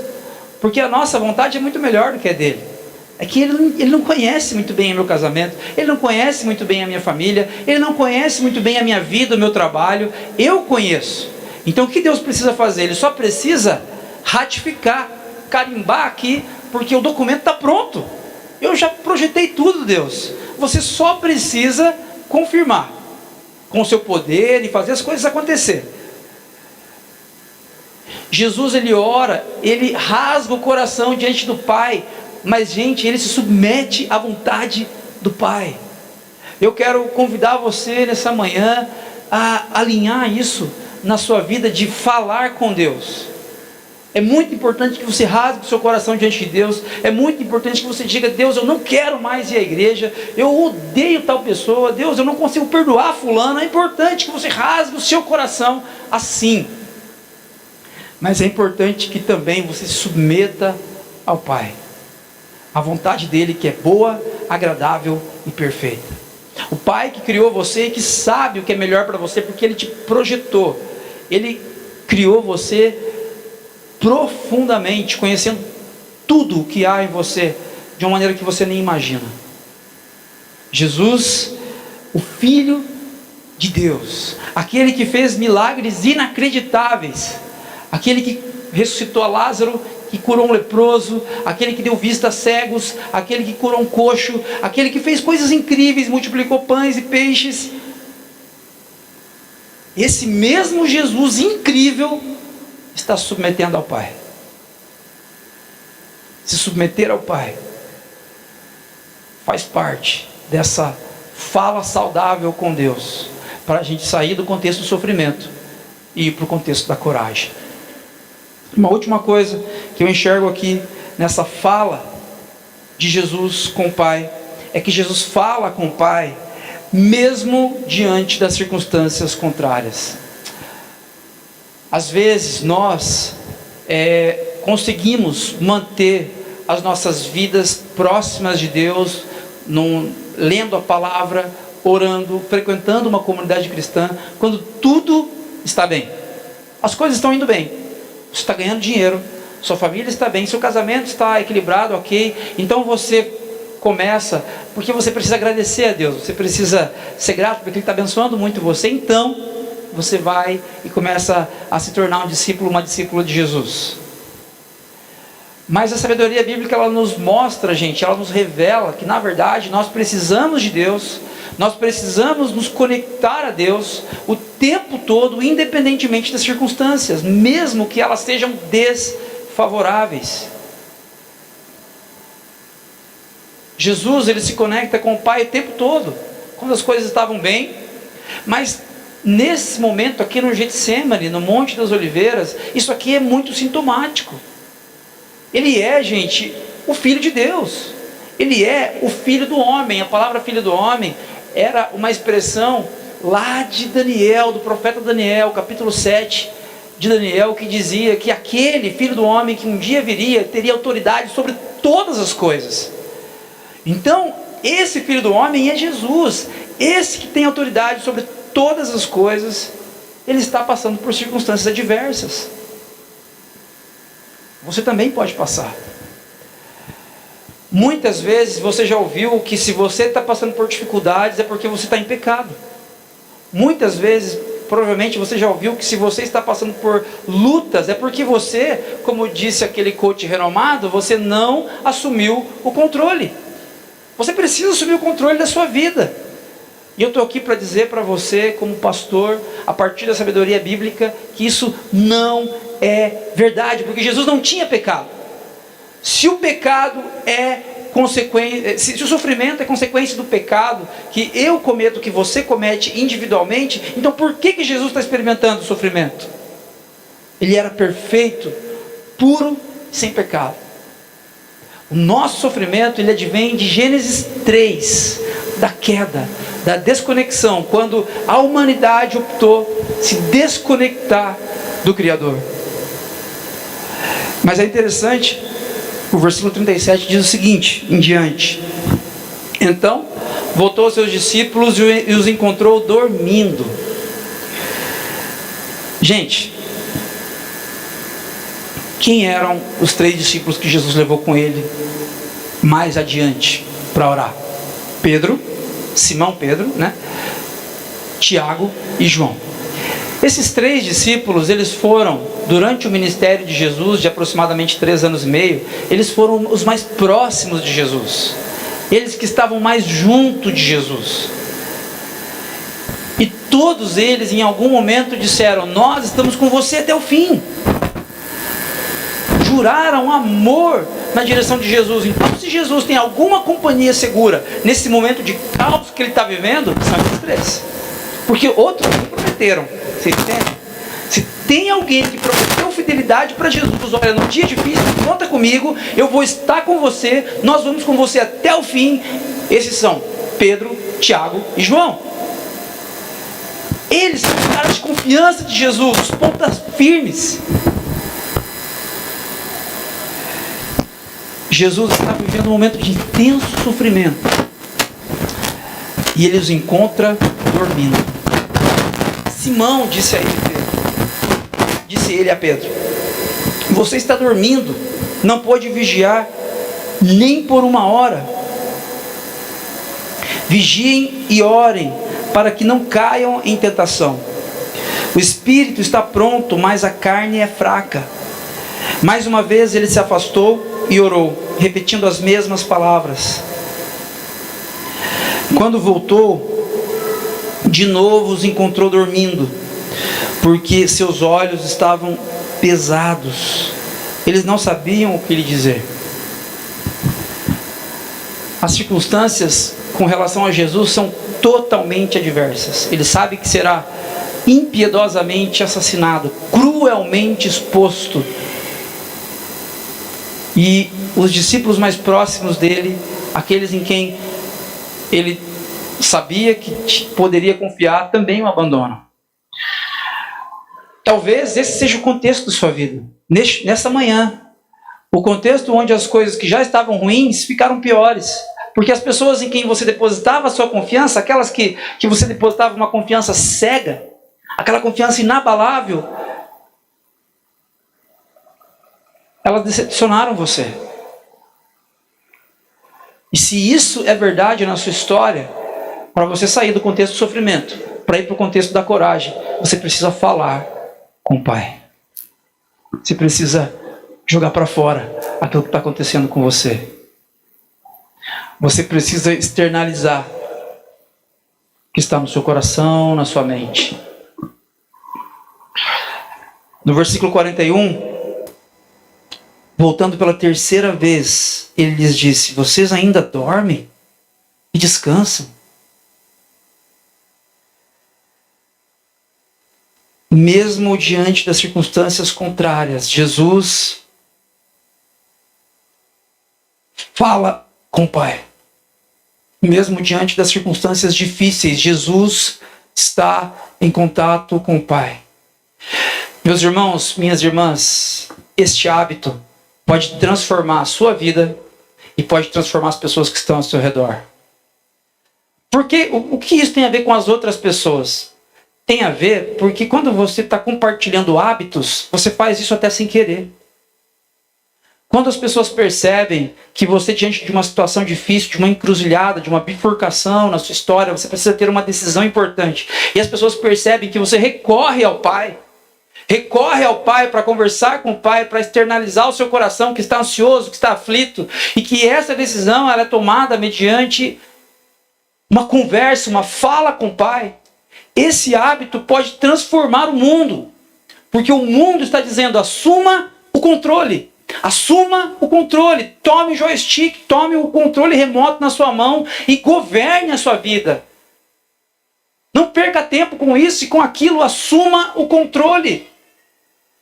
porque a nossa vontade é muito melhor do que a dele. É que ele não conhece muito bem o meu casamento, ele não conhece muito bem a minha família, ele não conhece muito bem a minha vida, o meu trabalho. Eu conheço. Então o que Deus precisa fazer? Ele só precisa ratificar, carimbar aqui, porque o documento está pronto. Eu já projetei tudo, Deus. Você só precisa confirmar com o seu poder e fazer as coisas acontecer. Jesus, ele ora, ele rasga o coração diante do Pai, mas, gente, ele se submete à vontade do Pai. Eu quero convidar você nessa manhã a alinhar isso na sua vida, de falar com Deus. É muito importante que você rasgue o seu coração diante de Deus. É muito importante que você diga: Deus, eu não quero mais ir à igreja, eu odeio tal pessoa, Deus, eu não consigo perdoar fulano. É importante que você rasgue o seu coração assim. Mas é importante que também você se submeta ao Pai, a vontade dele, que é boa, agradável e perfeita. O Pai que criou você e que sabe o que é melhor para você, porque ele te projetou. Ele criou você profundamente, conhecendo tudo o que há em você, de uma maneira que você nem imagina. Jesus, o Filho de Deus, aquele que fez milagres inacreditáveis, aquele que ressuscitou a Lázaro, que curou um leproso, aquele que deu vista a cegos, aquele que curou um coxo, aquele que fez coisas incríveis, multiplicou pães e peixes. Esse mesmo Jesus incrível está se submetendo ao Pai. Se submeter ao Pai faz parte dessa fala saudável com Deus, para a gente sair do contexto do sofrimento e ir para o contexto da coragem. Uma última coisa que eu enxergo aqui nessa fala de Jesus com o Pai, é que Jesus fala com o Pai mesmo diante das circunstâncias contrárias. Às vezes nós conseguimos manter as nossas vidas próximas de Deus, lendo a palavra, orando, frequentando uma comunidade cristã, quando tudo está bem, as coisas estão indo bem, você está ganhando dinheiro, sua família está bem, seu casamento está equilibrado, ok. Então você começa, porque você precisa agradecer a Deus, você precisa ser grato porque Ele está abençoando muito você. Então você vai e começa a se tornar um discípulo, uma discípula de Jesus. Mas a sabedoria bíblica, ela nos mostra, gente, ela nos revela que na verdade nós precisamos de Deus, nós precisamos nos conectar a Deus o tempo todo, independentemente das circunstâncias, mesmo que elas sejam desfavoráveis. Jesus, ele se conecta com o Pai o tempo todo, quando as coisas estavam bem, mas nesse momento aqui no Getsemane, no Monte das Oliveiras, isso aqui é muito sintomático. Ele é, gente, o Filho de Deus. Ele é o Filho do homem. A palavra Filho do homem era uma expressão lá de Daniel, do profeta Daniel, capítulo 7 de Daniel, que dizia que aquele Filho do homem que um dia viria, teria autoridade sobre todas as coisas. Então, esse Filho do homem é Jesus. Esse que tem autoridade sobre todas as coisas, ele está passando por circunstâncias adversas. Você também pode passar. Muitas vezes você já ouviu que se você está passando por dificuldades é porque você está em pecado. Muitas vezes, provavelmente você já ouviu que se você está passando por lutas é porque você, como disse aquele coach renomado, você não assumiu o controle. Você precisa assumir o controle da sua vida. E eu estou aqui para dizer para você, como pastor, a partir da sabedoria bíblica, que isso não é verdade, porque Jesus não tinha pecado. Se o pecado é consequência, se o sofrimento é consequência do pecado que eu cometo, que você comete individualmente, então por que Jesus está experimentando o sofrimento? Ele era perfeito, puro, sem pecado. O nosso sofrimento, ele advém de Gênesis 3, da queda, da desconexão, quando a humanidade optou se desconectar do Criador. Mas é interessante, o versículo 37 diz o seguinte, em diante: então voltou aos seus discípulos e os encontrou dormindo. Gente, quem eram os 3 discípulos que Jesus levou com ele mais adiante para orar? Pedro, Simão Pedro, né? Tiago e João. Esses 3 discípulos, eles foram, durante o ministério de Jesus, de aproximadamente 3 anos e meio, eles foram os mais próximos de Jesus. Eles que estavam mais junto de Jesus. E todos eles, em algum momento, disseram: nós estamos com você até o fim. Juraram amor na direção de Jesus. Então, se Jesus tem alguma companhia segura nesse momento de caos que ele está vivendo, são esses 3. Porque outros não prometeram. Vocês entendem? Se tem alguém que prometeu fidelidade para Jesus, olha, no dia difícil, conta comigo, eu vou estar com você, nós vamos com você até o fim. Esses são Pedro, Tiago e João. Eles são os caras de confiança de Jesus, os pontas firmes. Jesus está vivendo um momento de intenso sofrimento e ele os encontra dormindo. Simão disse ele a Pedro: você está dormindo, não pode vigiar nem por 1 hora. Vigiem e orem para que não caiam em tentação. O espírito está pronto, mas a carne é fraca. Mais uma vez ele se afastou e orou, repetindo as mesmas palavras. Quando voltou, de novo os encontrou dormindo, porque seus olhos estavam pesados. Eles não sabiam o que lhe dizer. As circunstâncias com relação a Jesus são totalmente adversas. Ele sabe que será impiedosamente assassinado, cruelmente exposto. E os discípulos mais próximos dele, aqueles em quem ele sabia que poderia confiar, também o abandonam. Talvez esse seja o contexto da sua vida, nessa manhã. O contexto onde as coisas que já estavam ruins ficaram piores. Porque as pessoas em quem você depositava a sua confiança, aquelas que você depositava uma confiança cega, aquela confiança inabalável, elas decepcionaram você. E se isso é verdade na sua história, para você sair do contexto do sofrimento, para ir para o contexto da coragem, você precisa falar com o Pai. Você precisa jogar para fora aquilo que está acontecendo com você. Você precisa externalizar o que está no seu coração, na sua mente. No versículo 41, voltando pela 3ª vez, ele lhes disse: vocês ainda dormem e descansam? Mesmo diante das circunstâncias contrárias, Jesus fala com o Pai. Mesmo diante das circunstâncias difíceis, Jesus está em contato com o Pai. Meus irmãos, minhas irmãs, este hábito pode transformar a sua vida e pode transformar as pessoas que estão ao seu redor. Porque o que isso tem a ver com as outras pessoas? Tem a ver porque quando você está compartilhando hábitos, você faz isso até sem querer. Quando as pessoas percebem que você, diante de uma situação difícil, de uma encruzilhada, de uma bifurcação na sua história, você precisa ter uma decisão importante. E as pessoas percebem que você recorre ao Pai para conversar com o Pai, para externalizar o seu coração que está ansioso, que está aflito, e que essa decisão ela é tomada mediante uma conversa, uma fala com o Pai. Esse hábito pode transformar o mundo, porque o mundo está dizendo: assuma o controle. Assuma o controle, tome o joystick, tome o controle remoto na sua mão e governe a sua vida. Não perca tempo com isso e com aquilo, assuma o controle.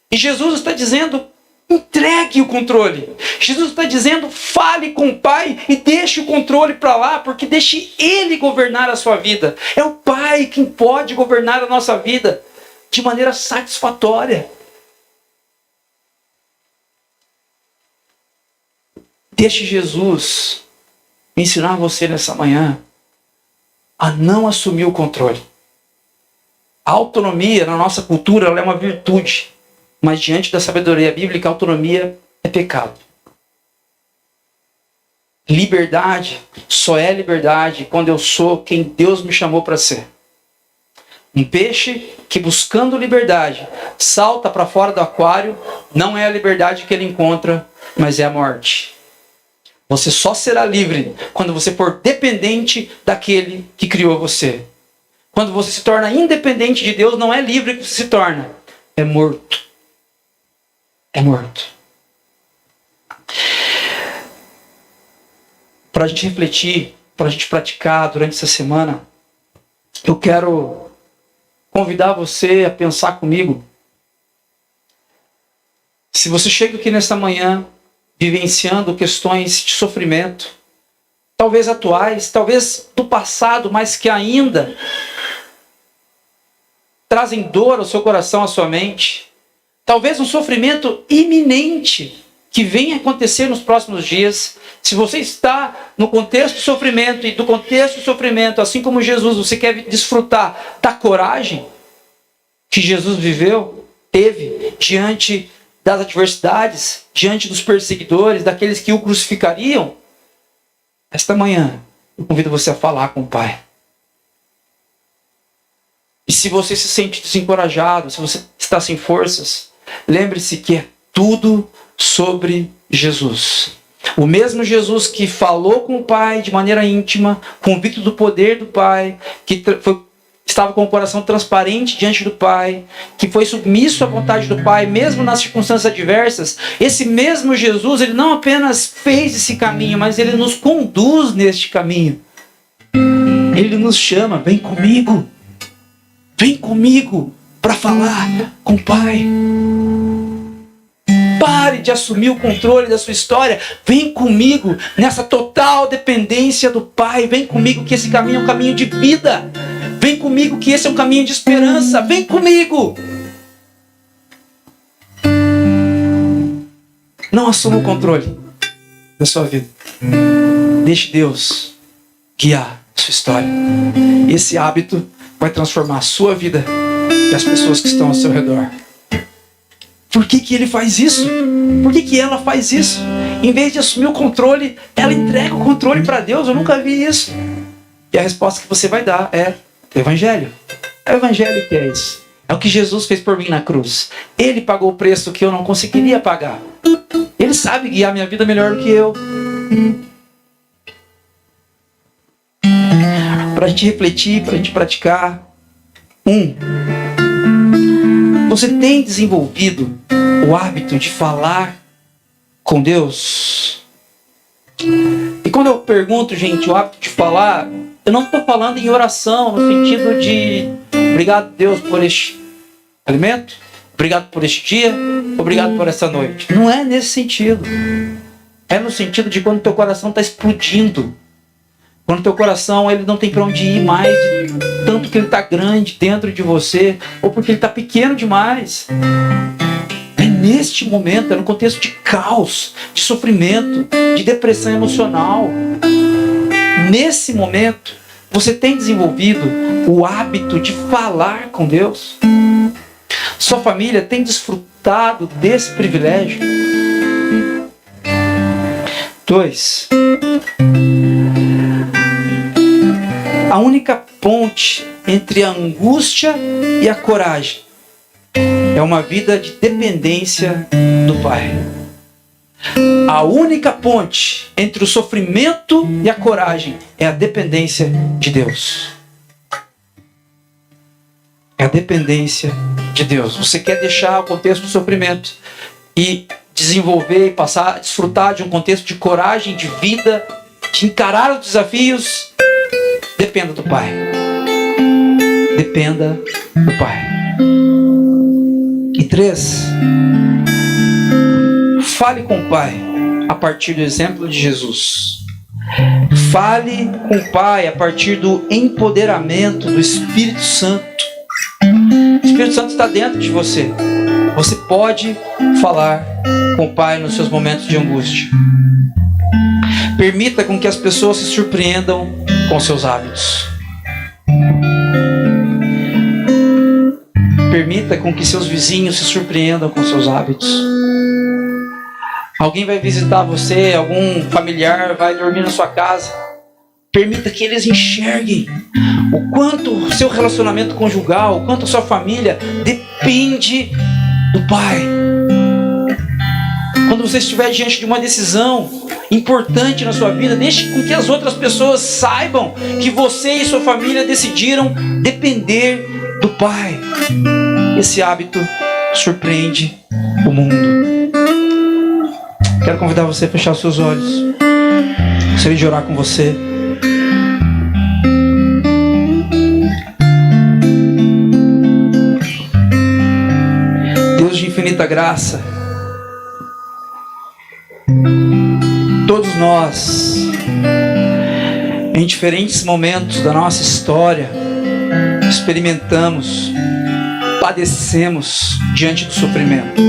E Jesus está dizendo: entregue o controle. Jesus está dizendo: fale com o Pai e deixe o controle para lá, porque deixe Ele governar a sua vida. É o Pai quem pode governar a nossa vida de maneira satisfatória. Deixe Jesus ensinar você nessa manhã a não assumir o controle. A autonomia na nossa cultura ela é uma virtude, mas diante da sabedoria bíblica, a autonomia é pecado. Liberdade só é liberdade quando eu sou quem Deus me chamou para ser. Um peixe que, buscando liberdade, salta para fora do aquário, não é a liberdade que ele encontra, mas é a morte. Você só será livre quando você for dependente daquele que criou você. Quando você se torna independente de Deus, não é livre que você se torna, é morto. É morto. Para a gente refletir, para a gente praticar durante essa semana, eu quero convidar você a pensar comigo. Se você chega aqui nesta manhã vivenciando questões de sofrimento, talvez atuais, talvez do passado, mas que ainda trazem dor ao seu coração, à sua mente, talvez um sofrimento iminente que venha acontecer nos próximos dias. Se você está no contexto de sofrimento e do contexto de sofrimento, assim como Jesus, você quer desfrutar da coragem que Jesus teve diante das adversidades, diante dos perseguidores, daqueles que o crucificariam, esta manhã eu convido você a falar com o Pai. E se você se sente desencorajado, se você está sem forças, lembre-se que é tudo sobre Jesus. O mesmo Jesus que falou com o Pai de maneira íntima, convicto do poder do Pai, que estava com o coração transparente diante do Pai, que foi submisso à vontade do Pai, mesmo nas circunstâncias adversas. Esse mesmo Jesus, ele não apenas fez esse caminho, mas ele nos conduz neste caminho. Ele nos chama: vem comigo para falar com o Pai. Pare de assumir o controle da sua história. Vem comigo nessa total dependência do Pai. Vem comigo que esse caminho é um caminho de vida. Vem comigo que esse é um caminho de esperança. Vem comigo. Não assuma o controle da sua vida. Deixe Deus guiar a sua história. Esse hábito vai transformar a sua vida e as pessoas que estão ao seu redor. Por que ele faz isso? Por que ela faz isso? Em vez de assumir o controle, ela entrega o controle para Deus. Eu nunca vi isso. E a resposta que você vai dar é o Evangelho. É o Evangelho que é isso. É o que Jesus fez por mim na cruz. Ele pagou o preço que eu não conseguiria pagar. Ele sabe guiar minha vida melhor do que eu. Para a gente refletir, para a gente praticar. Você tem desenvolvido o hábito de falar com Deus? E quando eu pergunto, gente, o hábito de falar, eu não estou falando em oração, no sentido de obrigado, Deus, por este alimento, obrigado por este dia, obrigado por essa noite. Não é nesse sentido. É no sentido de quando teu coração está explodindo. Quando teu coração ele não tem para onde ir mais, tanto que ele está grande dentro de você, ou porque ele está pequeno demais. É neste momento, é no contexto de caos, de sofrimento, de depressão emocional. Nesse momento, você tem desenvolvido o hábito de falar com Deus? Sua família tem desfrutado desse privilégio? 2. A única ponte entre a angústia e a coragem é uma vida de dependência do Pai. A única ponte entre o sofrimento e a coragem é a dependência de Deus. É a dependência de Deus. Você quer deixar o contexto do sofrimento e desenvolver e passar a desfrutar de um contexto de coragem, de vida, de encarar os desafios? Dependa do Pai. Dependa do Pai. E 3. Fale com o Pai a partir do exemplo de Jesus. Fale com o Pai a partir do empoderamento do Espírito Santo. O Espírito Santo está dentro de você. Você pode falar com o Pai nos seus momentos de angústia. Permita com que as pessoas se surpreendam com seus hábitos. Permita com que seus vizinhos se surpreendam com seus hábitos. Alguém vai visitar você, algum familiar vai dormir na sua casa. Permita que eles enxerguem o quanto o seu relacionamento conjugal, o quanto a sua família depende do Pai. Quando você estiver diante de uma decisão importante na sua vida, deixe com que as outras pessoas saibam que você e sua família decidiram depender do Pai. Esse hábito surpreende o mundo. Quero convidar você a fechar os seus olhos. Gostaria de orar com você. Deus de infinita graça, todos nós, em diferentes momentos da nossa história, experimentamos, padecemos diante do sofrimento,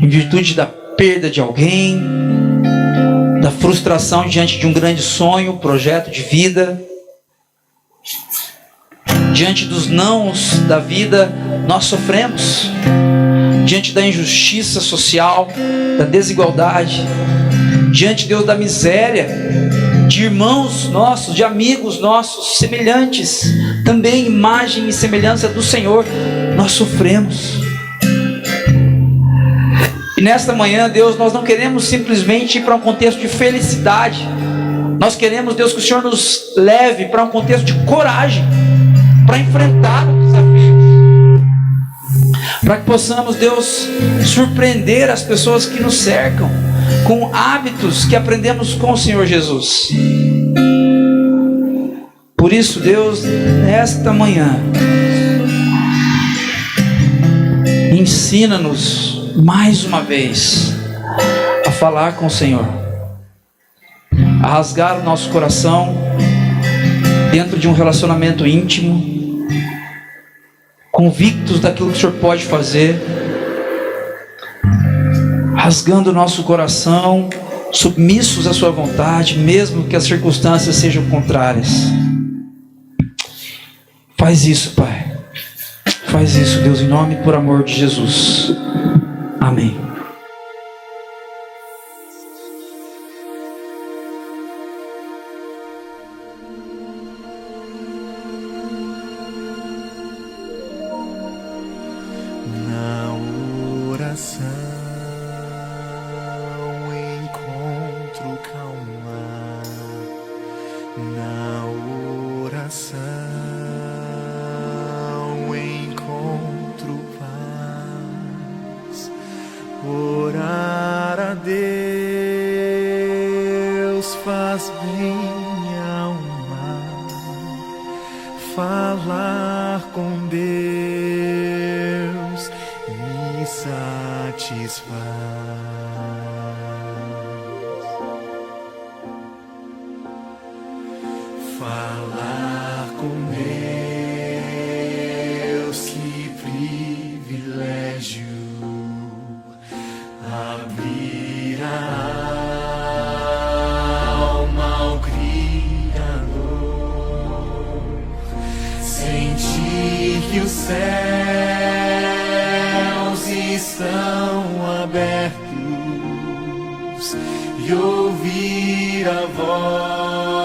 em virtude da perda de alguém, da frustração diante de um grande sonho, projeto de vida, diante dos nãos da vida, nós sofremos, diante da injustiça social, da desigualdade, diante, Deus, da miséria, de irmãos nossos, de amigos nossos, semelhantes, também imagem e semelhança do Senhor, nós sofremos. E nesta manhã, Deus, nós não queremos simplesmente ir para um contexto de felicidade. Nós queremos, Deus, que o Senhor nos leve para um contexto de coragem, para enfrentar o desafio, para que possamos, Deus, surpreender as pessoas que nos cercam com hábitos que aprendemos com o Senhor Jesus. Por isso, Deus, nesta manhã, ensina-nos mais uma vez a falar com o Senhor, a rasgar o nosso coração dentro de um relacionamento íntimo, convictos daquilo que o Senhor pode fazer, rasgando o nosso coração, submissos à sua vontade, mesmo que as circunstâncias sejam contrárias. Faz isso, Pai. Faz isso, Deus, em nome e por amor de Jesus. Amém. Na oração encontro calma, na oração encontro paz. Orar a Deus faz bem à alma, falar falar com Deus me satisfaz. Falar com Deus, que privilégio. Abrir a alma ao Criador, sentir que os céus estão abertos e ouvir a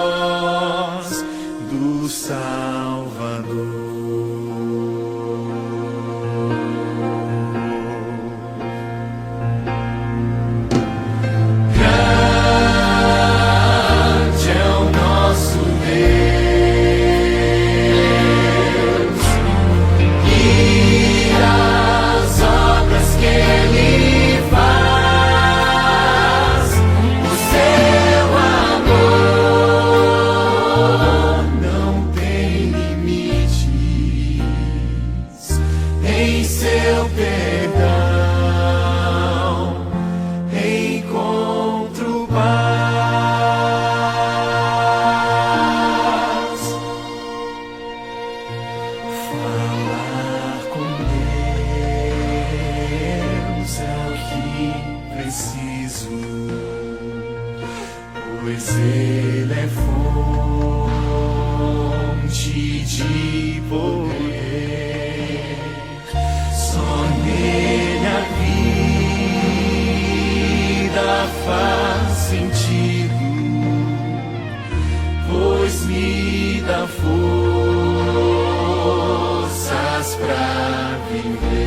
voz do Salvador. Em seu perdão encontro paz. Falar com Deus é o que preciso, pois Ele é fonte de poder. Só nele a vida faz sentido, pois me dá forças pra viver.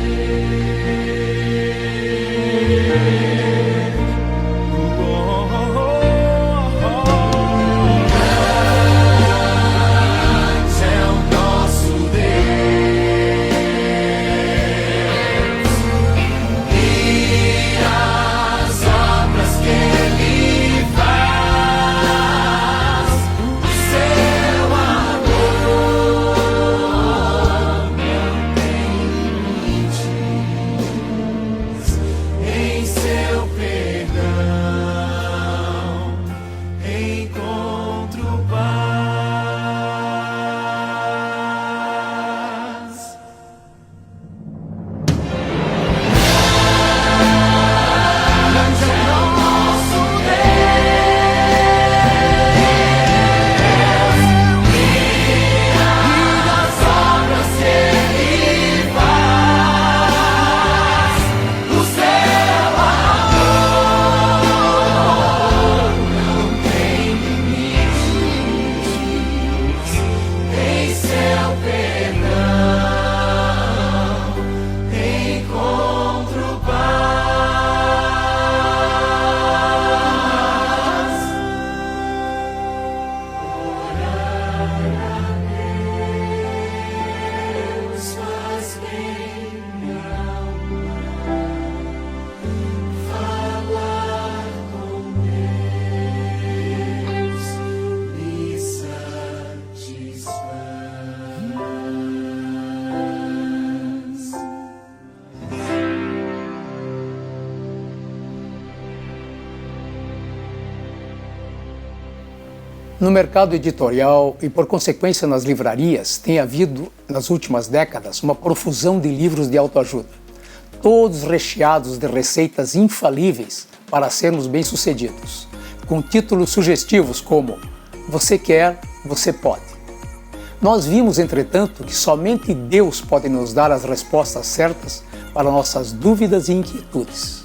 No mercado editorial e, por consequência, nas livrarias, tem havido, nas últimas décadas, uma profusão de livros de autoajuda, todos recheados de receitas infalíveis para sermos bem-sucedidos, com títulos sugestivos como "Você quer, você pode". Nós vimos, entretanto, que somente Deus pode nos dar as respostas certas para nossas dúvidas e inquietudes.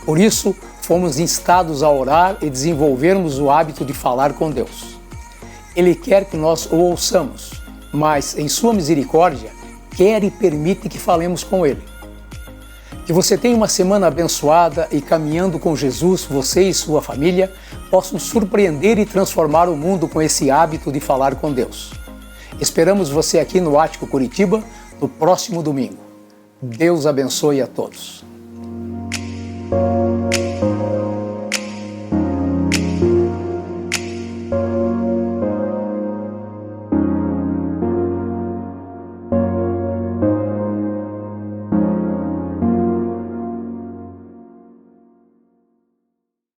Por isso, fomos instados a orar e desenvolvermos o hábito de falar com Deus. Ele quer que nós o ouçamos, mas, em sua misericórdia, quer e permite que falemos com Ele. Que você tenha uma semana abençoada e, caminhando com Jesus, você e sua família possam surpreender e transformar o mundo com esse hábito de falar com Deus. Esperamos você aqui no Ático Curitiba no próximo domingo. Deus abençoe a todos.